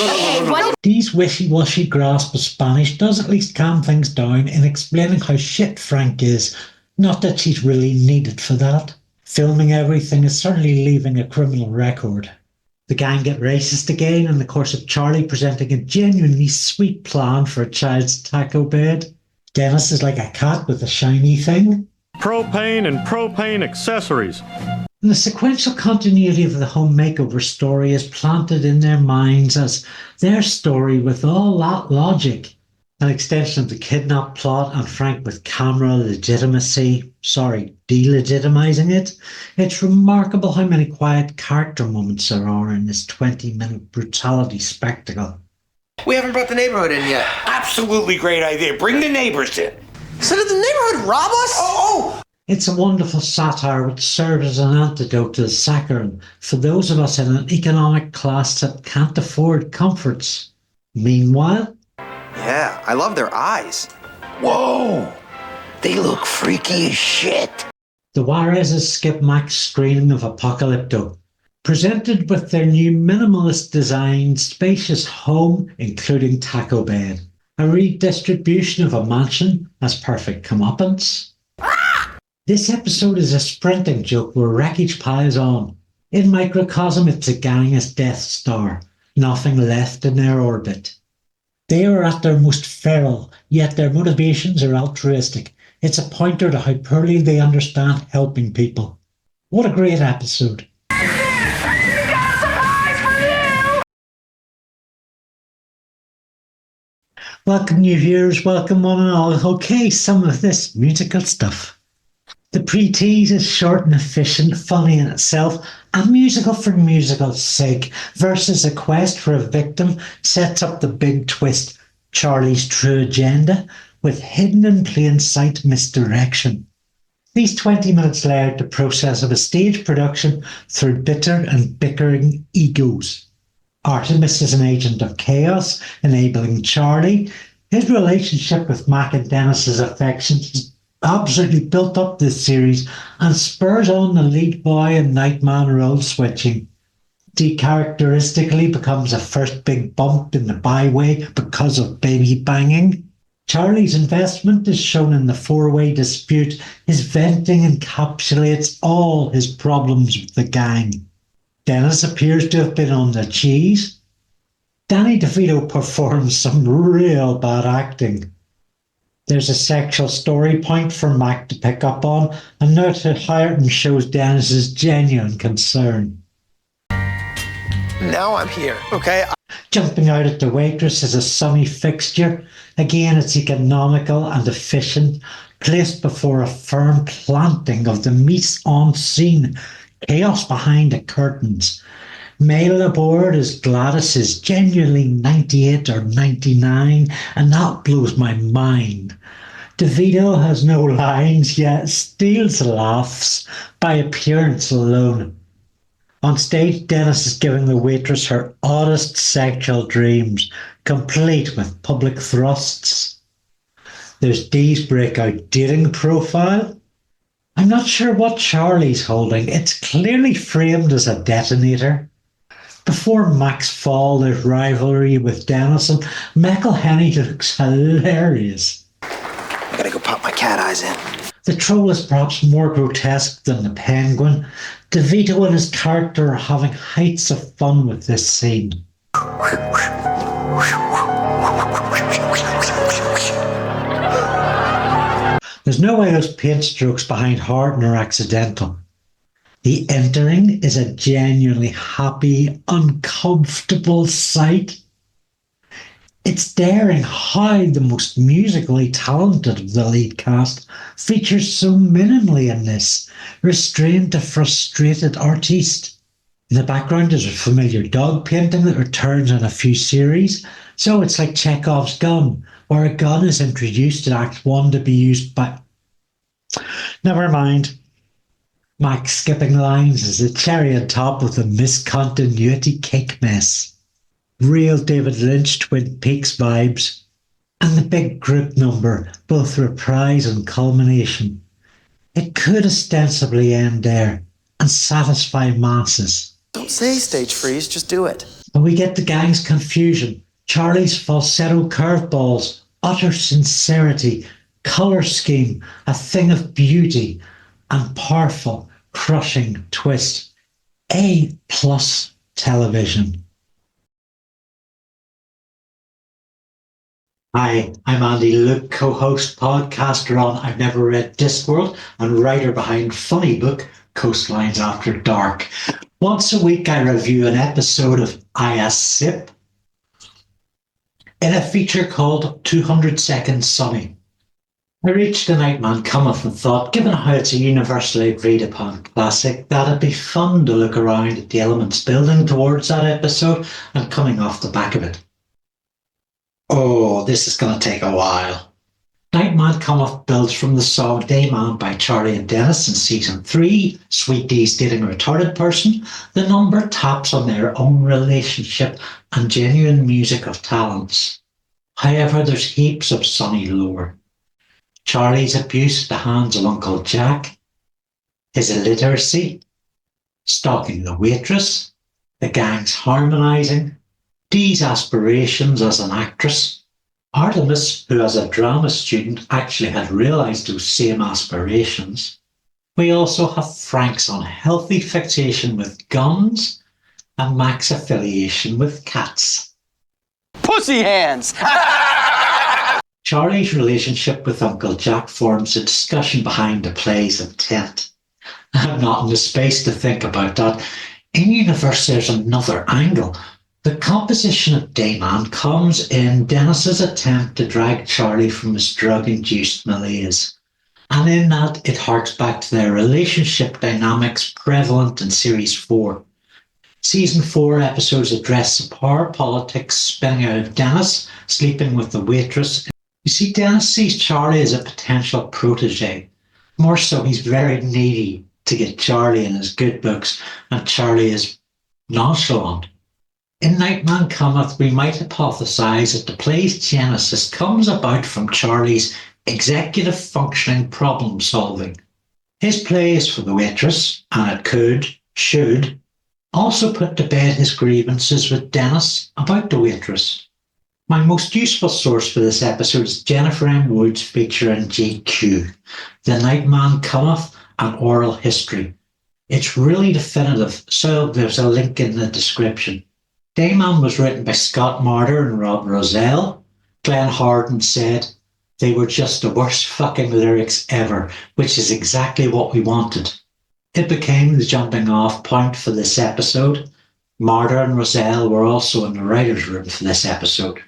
Dee's wishy-washy grasp of Spanish does at least calm things down in explaining how shit Frank is. Not that she's really needed for that. Filming everything is certainly leaving a criminal record. The gang get racist again in the course of Charlie presenting a genuinely sweet plan for a child's taco bed. Dennis is like a cat with a shiny thing. Propane and propane accessories. And the sequential continuity of the home makeover story is planted in their minds as their story with all that logic. An extension of the kidnap plot and Frank with camera legitimacy, delegitimizing it. It's remarkable how many quiet character moments there are in this 20-minute brutality spectacle. We haven't brought the neighborhood in yet. Absolutely great idea. Bring the neighbors in. So did the neighborhood rob us? Oh! It's a wonderful satire which serves as an antidote to the saccharine for those of us in an economic class that can't afford comforts. Meanwhile, yeah, I love their eyes. Whoa! They look freaky as shit. The Juarez's skip Mac's screening of Apocalypto, presented with their new minimalist designed spacious home, including taco bed, a redistribution of a mansion as perfect comeuppance. This episode is a sprinting joke where wreckage piles on. In microcosm, it's a gang as Death Star, nothing left in their orbit. They are at their most feral, yet their motivations are altruistic. It's a pointer to how poorly they understand helping people. What a great episode. Welcome new viewers, welcome one and all. Okay, some of this musical stuff. The pre-tease is short and efficient, funny in itself, and musical for musical's sake, versus a quest for a victim sets up the big twist, Charlie's true agenda, with hidden in plain sight misdirection. These 20 minutes layered the process of a stage production through bitter and bickering egos. Artemis is an agent of chaos, enabling Charlie. His relationship with Mac and Dennis's affections absolutely built up this series and spurs on the lead boy and Nightman role switching. Decharacteristically becomes a first big bump in the byway because of baby banging. Charlie's investment is shown in the four-way dispute. His venting encapsulates all his problems with the gang. Dennis appears to have been on the cheese. Danny DeVito performs some real bad acting. There's a sexual story point for Mac to pick up on, and note how Hyerton shows Dennis's genuine concern. Now I'm here, okay? Jumping out at the Waitress is a sunny fixture. Again, it's economical and efficient, placed before a firm planting of the mise en scene, chaos behind the curtains. Male aboard is Gladys is genuinely 98 or 99, and that blows my mind. DeVito has no lines, yet steals laughs by appearance alone. On stage, Dennis is giving the Waitress her oddest sexual dreams, complete with public thrusts. There's Dee's breakout dating profile. I'm not sure what Charlie's holding. It's clearly framed as a detonator. Before Mac's fall, there's rivalry with Dennis, and McElhenney looks hilarious. I gotta go pop my cat eyes in. The troll is perhaps more grotesque than the penguin. DeVito and his character are having heights of fun with this scene. There's no way those paint strokes behind Horton are accidental. The entering is a genuinely happy, uncomfortable sight. It's daring how the most musically talented of the lead cast features so minimally in this, restrained to frustrated artiste. In the background is a familiar dog painting that returns in a few series, so it's like Chekhov's gun, where a gun is introduced in Act 1 to be used by... Never mind. Mac skipping lines is the cherry on top of the miscontinuity cake mess. Real David Lynch Twin Peaks vibes. And the big group number, both reprise and culmination. It could ostensibly end there and satisfy masses. Don't say stage freeze, just do it. But we get the gang's confusion, Charlie's falsetto curveballs, utter sincerity, colour scheme, a thing of beauty, and powerful, crushing twist. A+ television. Hi, I'm Andy Luke, co-host, podcaster on I've Never Read Discworld and writer behind funny book Coastlines After Dark. Once a week I review an episode of I Sip in a feature called 200 Seconds Sunny. I reached The Nightman Cometh and thought, given how it's a universally agreed upon classic, that it'd be fun to look around at the elements building towards that episode and coming off the back of it. Oh, this is going to take a while. Nightman Cometh builds from the song Dayman by Charlie and Dennis in Season 3, Sweet Dee's dating a retarded person. The number taps on their own relationship and genuine music of talents. However, there's heaps of sunny lore. Charlie's abuse at the hands of Uncle Jack, his illiteracy, stalking the Waitress, the gang's harmonising, Dee's aspirations as an actress, Artemis, who as a drama student actually had realised those same aspirations. We also have Frank's unhealthy fixation with guns and Mac's affiliation with cats. Pussy hands! Charlie's relationship with Uncle Jack forms a discussion behind the play's intent. I'm not in the space to think about that. In universe, there's another angle. The composition of Dayman comes in Dennis's attempt to drag Charlie from his drug-induced malaise. And in that, it harks back to their relationship dynamics prevalent in Series 4. Season 4 episodes address the power politics spinning out of Dennis, sleeping with the Waitress. You see, Dennis sees Charlie as a potential protege. More so, he's very needy to get Charlie in his good books, and Charlie is nonchalant. In Nightman Cometh, we might hypothesize that the play's genesis comes about from Charlie's executive functioning problem solving. His plays for the Waitress, and it should, also put to bed his grievances with Dennis about the Waitress. My most useful source for this episode is Jennifer M. Wood's feature in GQ, The Nightman Cometh, an Oral History. It's really definitive, so there's a link in the description. Dayman was written by Scott Marder and Rob Rosell. Glenn Harden said, "They were just the worst fucking lyrics ever," which is exactly what we wanted. It became the jumping off point for this episode. Marder and Rosell were also in the writer's room for this episode.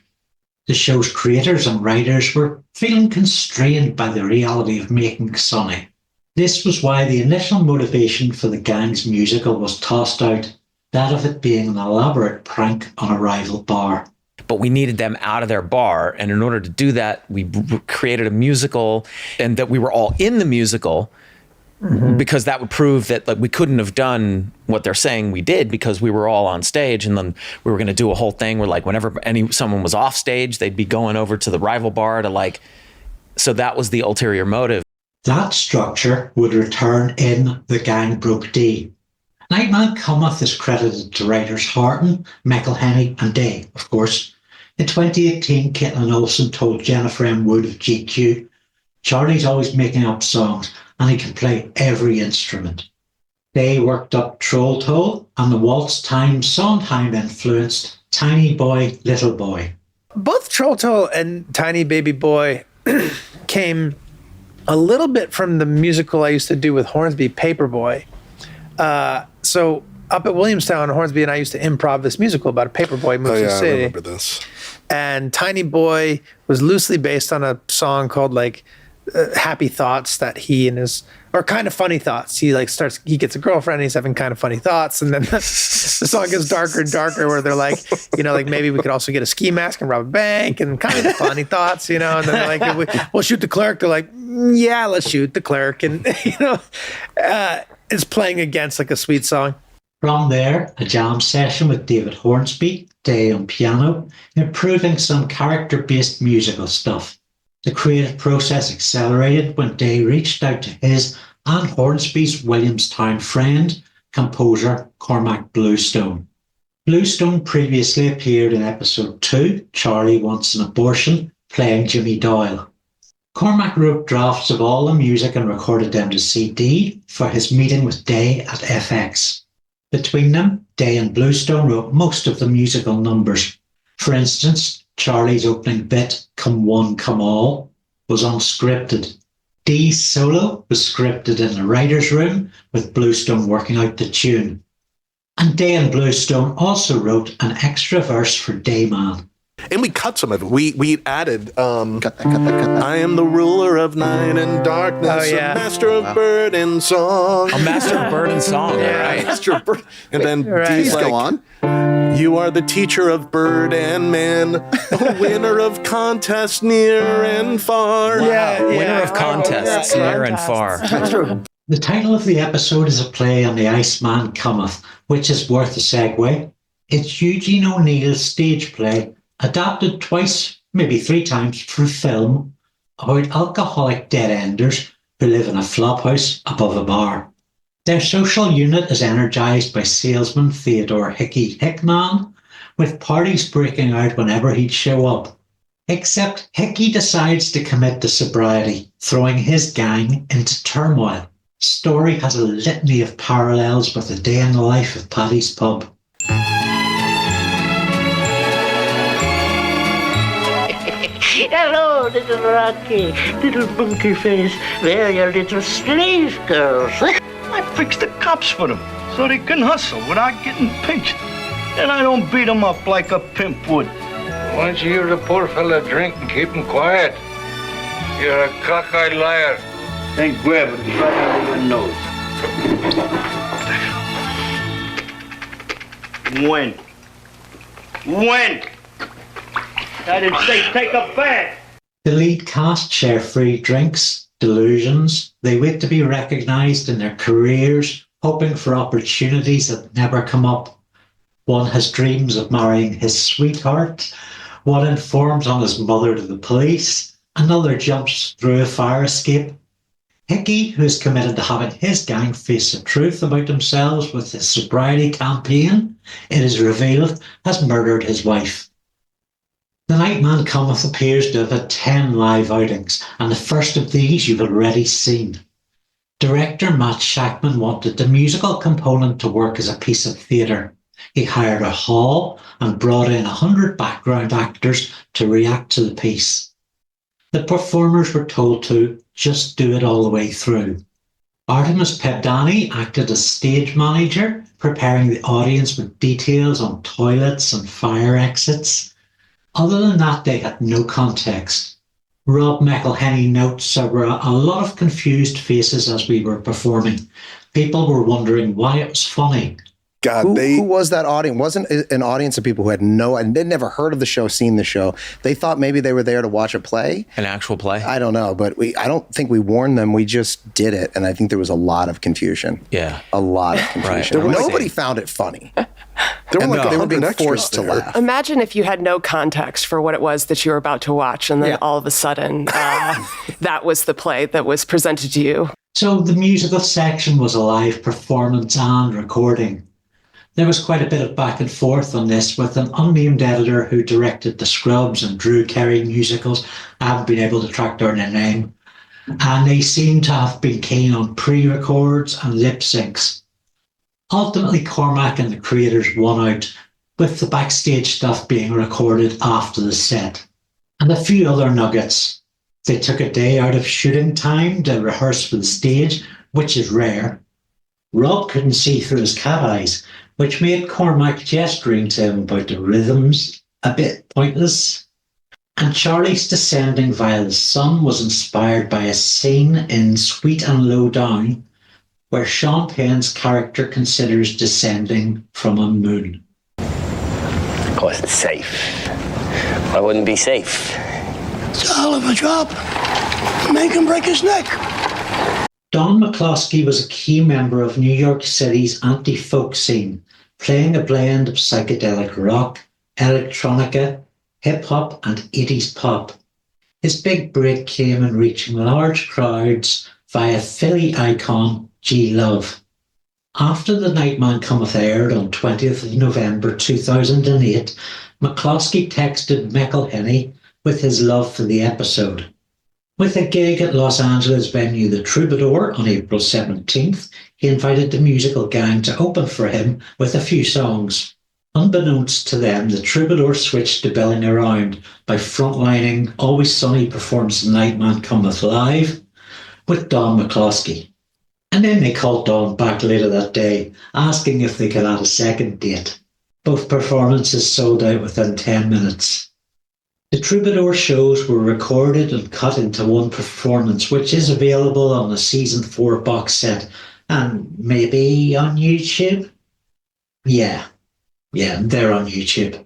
The show's creators and writers were feeling constrained by the reality of making Sonny. This was why the initial motivation for the gang's musical was tossed out, that of it being an elaborate prank on a rival bar. But we needed them out of their bar, and in order to do that, we created a musical, and that we were all in the musical, because that would prove that like we couldn't have done what they're saying we did because we were all on stage, and then we were going to do a whole thing where like whenever someone was off stage, they'd be going over to the rival bar to like. So that was the ulterior motive. That structure would return in The Gang Broke D. Nightman Cometh is credited to writers Harton, McElhenney and Day, of course. In 2018, Caitlin Olsen told Jennifer M. Wood of GQ, "Charlie's always making up songs and he can play every instrument." They worked up Troll Toll and the waltz time Sondheim influenced Tiny Boy, Little Boy. Both Troll Toll and Tiny Baby Boy came a little bit from the musical I used to do with Hornsby, Paperboy. So up at Williamstown, Hornsby and I used to improv this musical about a paperboy moves to the city. I remember this. And Tiny Boy was loosely based on a song called like Happy Thoughts that he and his, or Kind of Funny Thoughts. He gets a girlfriend and he's having kind of funny thoughts. And then the song gets darker and darker where they're like, like maybe we could also get a ski mask and rob a bank and kind of funny thoughts, and then they're like, we'll shoot the clerk. They're like, yeah, let's shoot the clerk. And, it's playing against like a sweet song. From there, a jam session with David Hornsby, Day on piano, improving some character-based musical stuff. The creative process accelerated when Day reached out to his and Hornsby's Williamstown friend, composer Cormac Bluestone. Bluestone previously appeared in episode 2, Charlie Wants an Abortion, playing Jimmy Doyle. Cormac wrote drafts of all the music and recorded them to CD for his meeting with Day at FX. Between them, Day and Bluestone wrote most of the musical numbers. For instance, Charlie's opening bit, Come One, Come All, was unscripted. Dee's solo was scripted in the writer's room, with Bluestone working out the tune. And Day and Bluestone also wrote an extra verse for Dayman. And we cut some of it. We added, I am the ruler of night and darkness, a master of bird and song. A master of bird and song, right? Master of bird. And then Dee's like, go on. You are the teacher of bird and man, a winner of contests near and far. Winner of contests near and far. The title of the episode is a play on The Iceman Cometh, which is worth a segue. It's Eugene O'Neill's stage play, adapted twice, maybe 3 times, for film, about alcoholic dead-enders who live in a flophouse above a bar. Their social unit is energised by salesman Theodore Hickey Hickman, with parties breaking out whenever he'd show up. Except Hickey decides to commit to sobriety, throwing his gang into turmoil. Story has a litany of parallels with the day in the life of Paddy's pub. Hello, little Rocky, little bunky face. They're your little slave girls. I fix the cops for them so they can hustle without getting pinched. And I don't beat them up like a pimp would. Why don't you hear the poor fella drink and keep him quiet? You're a cockeyed liar. Then grab it right out of your nose. When? I didn't say take a bath. The lead cast share free drinks, delusions. They wait to be recognised in their careers, hoping for opportunities that never come up. One has dreams of marrying his sweetheart. One informs on his mother to the police. Another jumps through a fire escape. Hickey, who is committed to having his gang face the truth about themselves with his sobriety campaign, it is revealed, has murdered his wife. The Nightman Cometh appears to have had 10 live outings, and the first of these you've already seen. Director Matt Shackman wanted the musical component to work as a piece of theatre. He hired a hall and brought in 100 background actors to react to the piece. The performers were told to just do it all the way through. Artemis Pebdani acted as stage manager, preparing the audience with details on toilets and fire exits. Other than that, they had no context. Rob McElhenney notes there were a lot of confused faces as we were performing. People were wondering why it was funny. God, who was that audience? Wasn't an audience of people who had and they'd never heard of the show, seen the show. They thought maybe they were there to watch a play. An actual play? I don't know, but I don't think we warned them. We just did it, and I think there was a lot of confusion. Yeah. A lot of confusion. Right. Nobody found it funny. There were like they were being 100 forced to extras laugh. Imagine if you had no context for what it was that you were about to watch, and then all of a sudden, that was the play that was presented to you. So the musical section was a live performance and recording. There was quite a bit of back and forth on this with an unnamed editor who directed the Scrubs and Drew Carey musicals. I haven't been able to track down their name. And they seem to have been keen on pre-records and lip syncs. Ultimately, Cormac and the creators won out, with the backstage stuff being recorded after the set. And a few other nuggets. They took a day out of shooting time to rehearse for the stage, which is rare. Rob couldn't see through his cat eyes, which made Cormac gesturing to him about the rhythms a bit pointless. And Charlie's descending via the sun was inspired by a scene in Sweet and Low Down, where Sean Penn's character considers descending from a moon. Of course, it's safe. Why wouldn't it be safe? It's a hell of a job. Make him break his neck. Don McCloskey was a key member of New York City's anti-folk scene, playing a blend of psychedelic rock, electronica, hip-hop and 80s pop. His big break came in reaching large crowds via Philly icon G Love. After The Nightman Cometh aired on 20th of November 2008, McCloskey texted McElhenney with his love for the episode. With a gig at Los Angeles venue The Troubadour on April 17th, he invited the musical gang to open for him with a few songs. Unbeknownst to them, the Troubadour switched to billing around by frontlining Always Sunny performs The Nightman Cometh live with Don McCloskey. And then they called Don back later that day, asking if they could add a second date. Both performances sold out within 10 minutes. The Troubadour shows were recorded and cut into one performance, which is available on the Season 4 box set and maybe on YouTube? Yeah, they're on YouTube.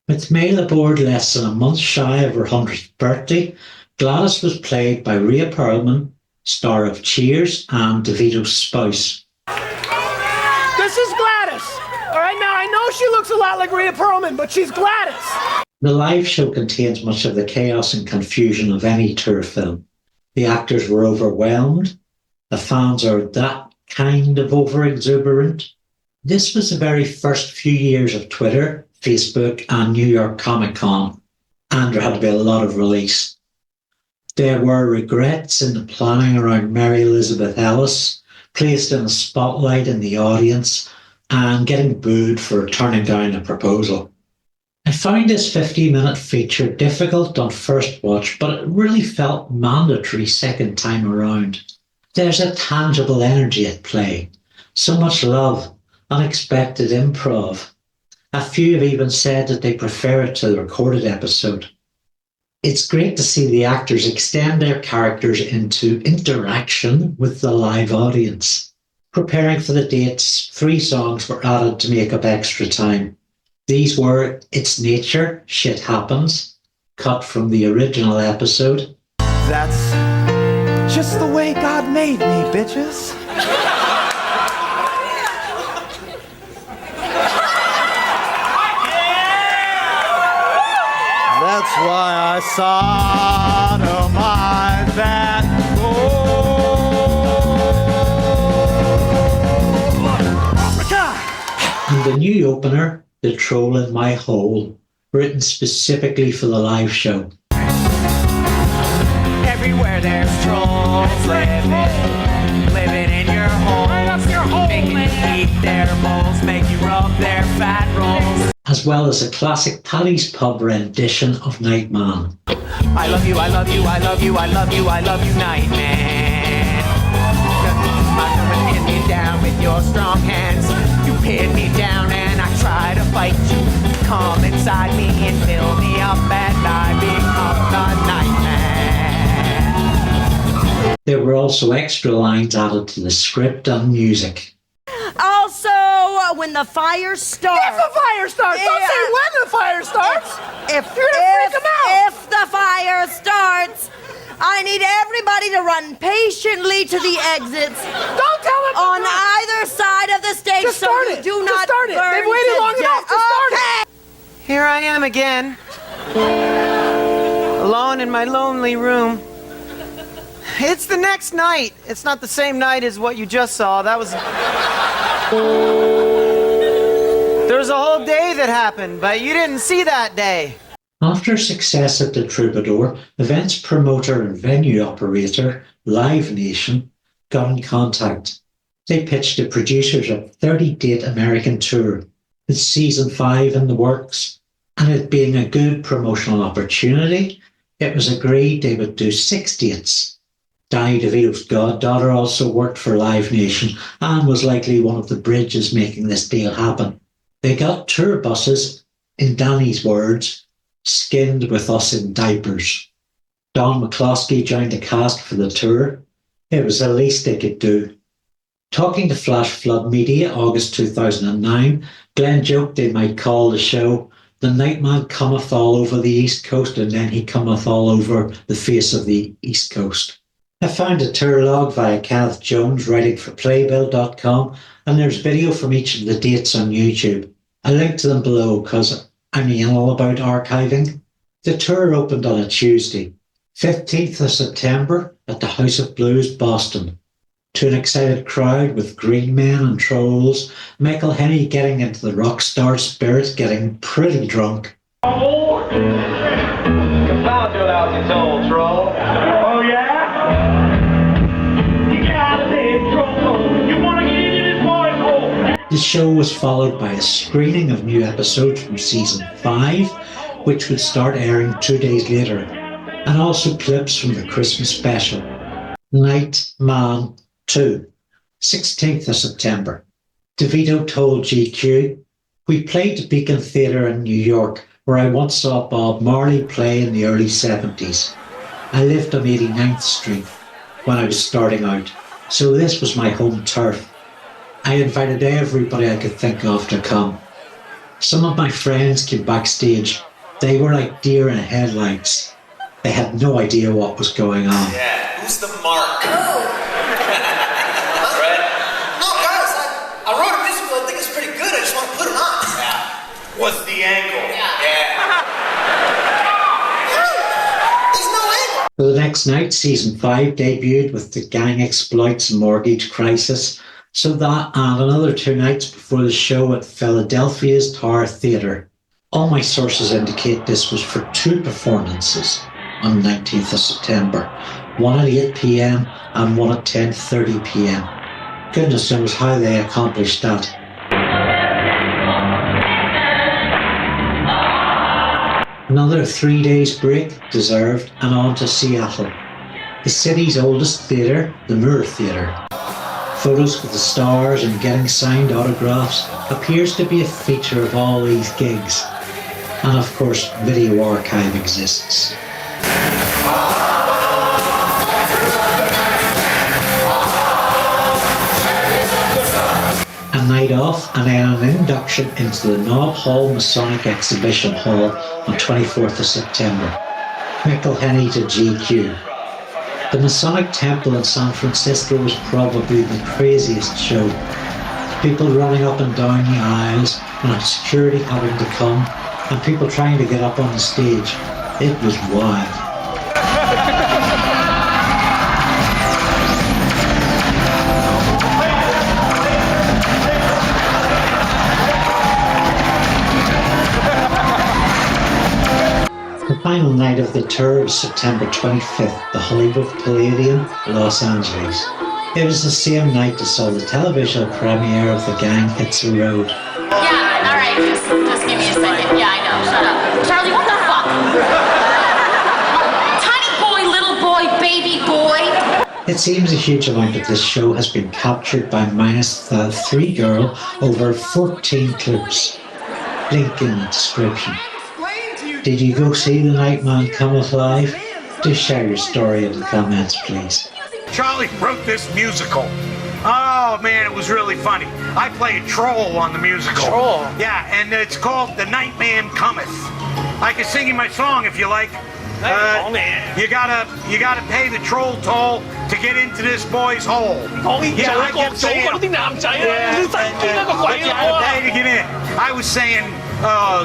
With Mail aboard less than a month shy of her 100th birthday, Gladys was played by Rhea Perlman, star of Cheers and DeVito's spouse. This is Gladys. All right, now I know she looks a lot like Rhea Perlman, but she's Gladys. The live show contains much of the chaos and confusion of any tour film. The actors were overwhelmed. The fans are that kind of over-exuberant. This was the very first few years of Twitter, Facebook, and New York Comic Con, and there had to be a lot of release. There were regrets in the planning around Mary Elizabeth Ellis, placed in the spotlight in the audience, and getting booed for turning down a proposal. I found this 50-minute feature difficult on first watch, but it really felt mandatory second time around. There's a tangible energy at play, so much love, unexpected improv. A few have even said that they prefer it to the recorded episode. It's great to see the actors extend their characters into interaction with the live audience. Preparing for the dates, 3 songs were added to make up extra time. These were It's Nature, Shit Happens, cut from the original episode. That's just the way God made me, bitches. That's why I new opener, The Troll in My Hole, written specifically for the live show. Everywhere there's trolls living in your hole, make you eat their moles, make you rub their fat rolls. As well as a classic Paddy's Pub rendition of Nightman. I love you, I love you, I love you, I love you, I love you, Nightman. You pin me down with your strong hands. You pin me down and I try to fight you. Come inside me and fill me up and I become the Nightman. There were also extra lines added to the script and music. Also, when the fire starts. If the fire starts! Don't say when the fire starts! You're gonna freak them out! If the fire starts, I need everybody to run patiently to the exits. Don't tell them on either side of the stage. Just start so it. Do Just not start it. burn They've waited to long enough. Just start it. Here I am again, alone in my lonely room. It's the next night. It's not the same night as what you just saw. That was... There was a whole day that happened, but you didn't see that day. After success at the Troubadour, events promoter and venue operator Live Nation got in contact. They pitched the producers a 30-date American tour, with season 5 in the works, and it being a good promotional opportunity, it was agreed they would do 6 dates. Danny DeVito's goddaughter also worked for Live Nation and was likely one of the bridges making this deal happen. They got tour buses, in Danny's words, skinned with us in diapers. Don McCloskey joined the cast for the tour. It was the least they could do. Talking to Flash Flood Media, August 2009, Glenn joked they might call the show The Nightman Cometh All Over the East Coast, and then he cometh all over the face of the East Coast. I found a tour log via Kenneth Jones writing for Playbill.com, and there's video from each of the dates on YouTube. I linked to them below because I'm anal about archiving. The tour opened on a Tuesday, 15th of September at the House of Blues, Boston. To an excited crowd with green men and trolls, Michael Henney getting into the rock star spirit, getting pretty drunk. Oh, Compile your lousy soul, troll. Oh, yeah? You gotta say troll. You wanna get into this boy's hole. The show was followed by a screening of new episodes from season 5, which would start airing 2 days later, and also clips from the Christmas special, Nightman 2, 16th of September. DeVito told GQ, "We played the Beacon Theatre in New York, where I once saw Bob Marley play in the early 70s. I lived on 89th Street when I was starting out, so this was my home turf. I invited everybody I could think of to come. Some of my friends came backstage. They were like deer in headlights. They had no idea what was going on." Yeah, who's the mark? I wrote a musical. I think it's pretty good. I just want to put it on. Yeah. What's the angle? There's no angle. For the next night, season 5 debuted with the gang exploits and mortgage crisis, so that and another 2 nights before the show at Philadelphia's Tower Theatre. All my sources indicate this was for 2 performances on 19th of September, one at 8 p.m. and one at 10:30 p.m. Goodness knows how they accomplished that. Another 3 days break deserved, and on to Seattle, the city's oldest theatre, the Moore Theatre. Photos with the stars and getting signed autographs appears to be a feature of all these gigs. And of course, video archive exists. A night off and then an induction into the Knob Hall Masonic Exhibition Hall on 24th of September. Michael Henney to GQ. The Masonic Temple in San Francisco was probably the craziest show. People running up and down the aisles and security having to come, and people trying to get up on the stage. It was wild. night of the tour was September 25th, the Hollywood Palladium, Los Angeles. It was the same night that saw the television premiere of The Gang Hits the Road. Yeah, all right, just give me a second. Yeah, I know. Shut up. Charlie, what the fuck? Tiny boy, little boy, baby boy. It seems a huge amount of this show has been captured by minus the 3 girl over 14 clips. Link in the description. Did you go see The Nightman Cometh live? Do share your story in the comments, please. Charlie wrote this musical. Oh man, it was really funny. I play a troll on the musical. Troll? Yeah, and it's called The Nightman Cometh. I can sing you my song if you like. You gotta pay the troll toll to get into this boy's hole. Yeah, I kept saying. But you gotta pay to get in. I was saying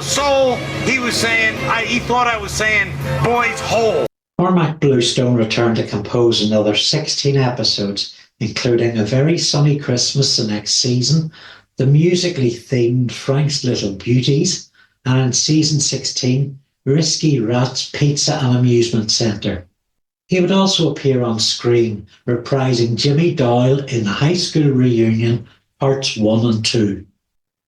soul. He was saying he thought I was saying boy's hole. Cormac Bluestone returned to compose another 16 episodes, including A Very Sunny Christmas the next season, the musically themed Frank's Little Beauties, and in season 16, Risky Rats Pizza and Amusement Centre. He would also appear on screen, reprising Jimmy Doyle in the high school reunion, parts 1 and 2.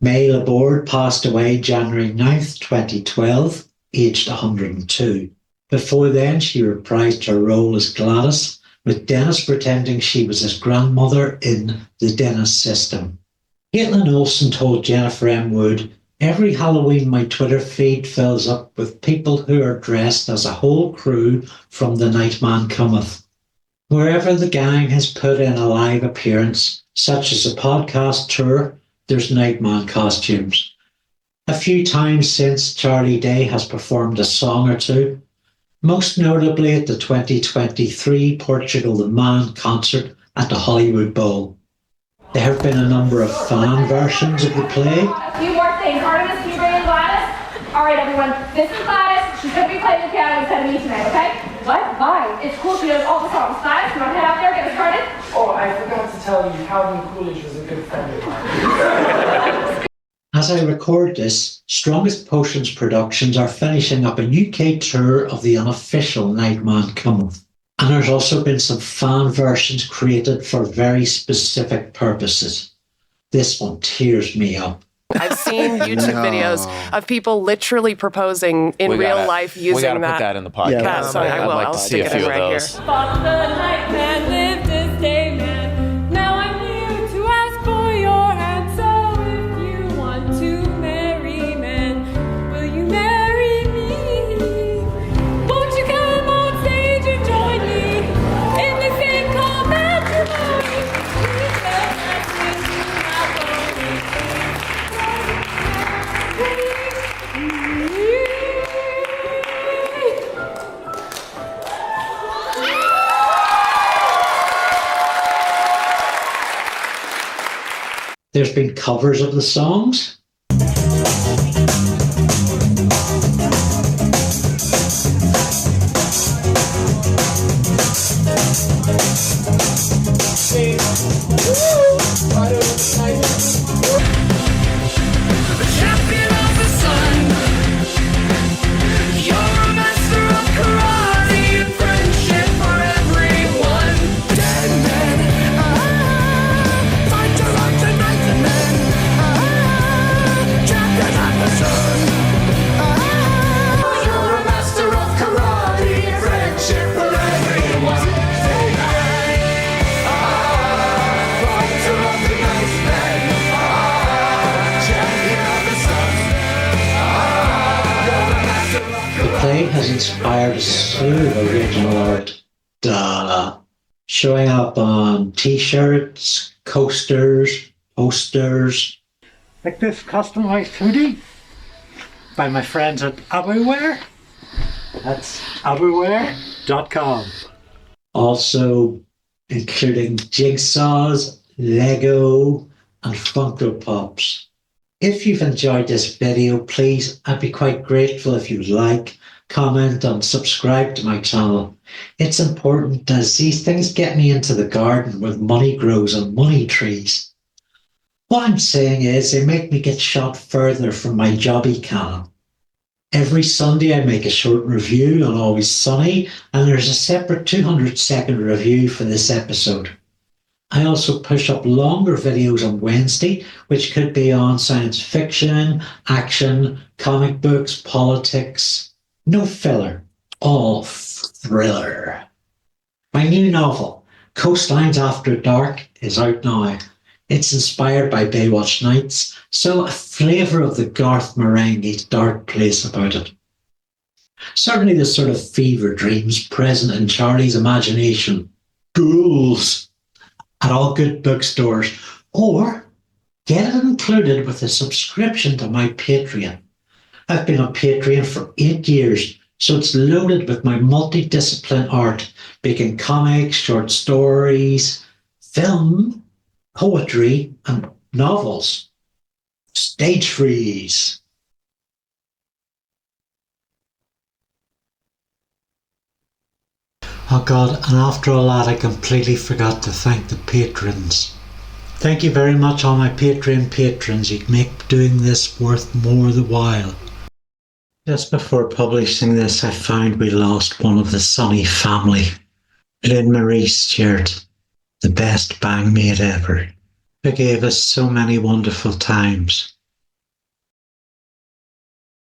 May Laborde passed away January 9th, 2012, aged 102. Before then, she reprised her role as Gladys, with Dennis pretending she was his grandmother in The Dennis System. Caitlin Olsen told Jennifer M. Wood, "Every Halloween my Twitter feed fills up with people who are dressed as a whole crew from The Nightman Cometh. Wherever the gang has put in a live appearance, such as a podcast tour, there's Nightman costumes. A few times since, Charlie Day has performed a song or two, most notably at the 2023 Portugal the Man concert at the Hollywood Bowl. There have been a number of fan versions of the play. A few more things. Artemis, can you bring in Gladys? All right, everyone. This is Gladys. She's going to be playing the piano instead of me tonight, okay? What? Why? It's cool. She knows all the songs. Gladys, you want to head out there, get us started? Oh, I forgot to tell you, Calvin Coolidge was a good friend of mine. As I record this, Strongest Potions Productions are finishing up a UK tour of the unofficial Nightman Cometh. And there's also been some fan versions created for very specific purposes. This one tears me up. I've seen YouTube videos of people literally proposing in real life using we gotta that. put that in the podcast. Yeah, so I will. I'd like I'll to see stick a it few in of right those. here. Fuck the Nightman, live this day, man. Now I'm here to ask for your hand. So if you want to marry, man, will you marry me? Won't you come on stage and join me in the same commentary? There's been covers of the songs. Has inspired a slew of original art. Showing up on t-shirts, coasters, posters. Like this customized hoodie by my friends at Abuwear. That's abuwear.com. Also including jigsaws, Lego, and Funko Pops. If you've enjoyed this video, please, I'd be quite grateful if you'd like, comment, and subscribe to my channel. It's important as these things get me into the garden where money grows on money trees. What I'm saying is they make me get shot further from my jobby cannon. Every Sunday I make a short review on Always Sunny, and there's a separate 200-second review for this episode. I also push up longer videos on Wednesday, which could be on science fiction, action, comic books, politics. No filler, all thriller. My new novel, Coastlines After Dark, is out now. It's inspired by Baywatch Nights, so a flavour of the Garth Marenghi's dark place about it. Certainly the sort of fever dreams present in Charlie's imagination. Ghouls! At all good bookstores, or get it included with a subscription to my Patreon. I've been on Patreon for 8 years, so it's loaded with my multidiscipline art, making comics, short stories, film, poetry, and novels. Stage freeze. Oh God, and after all that I completely forgot to thank the patrons. Thank you very much, all my Patreon patrons. You make doing this worth more the while. Just before publishing this, I found we lost one of the Sunny family. Lynn Marie Stewart, the best bangmate ever, who gave us so many wonderful times.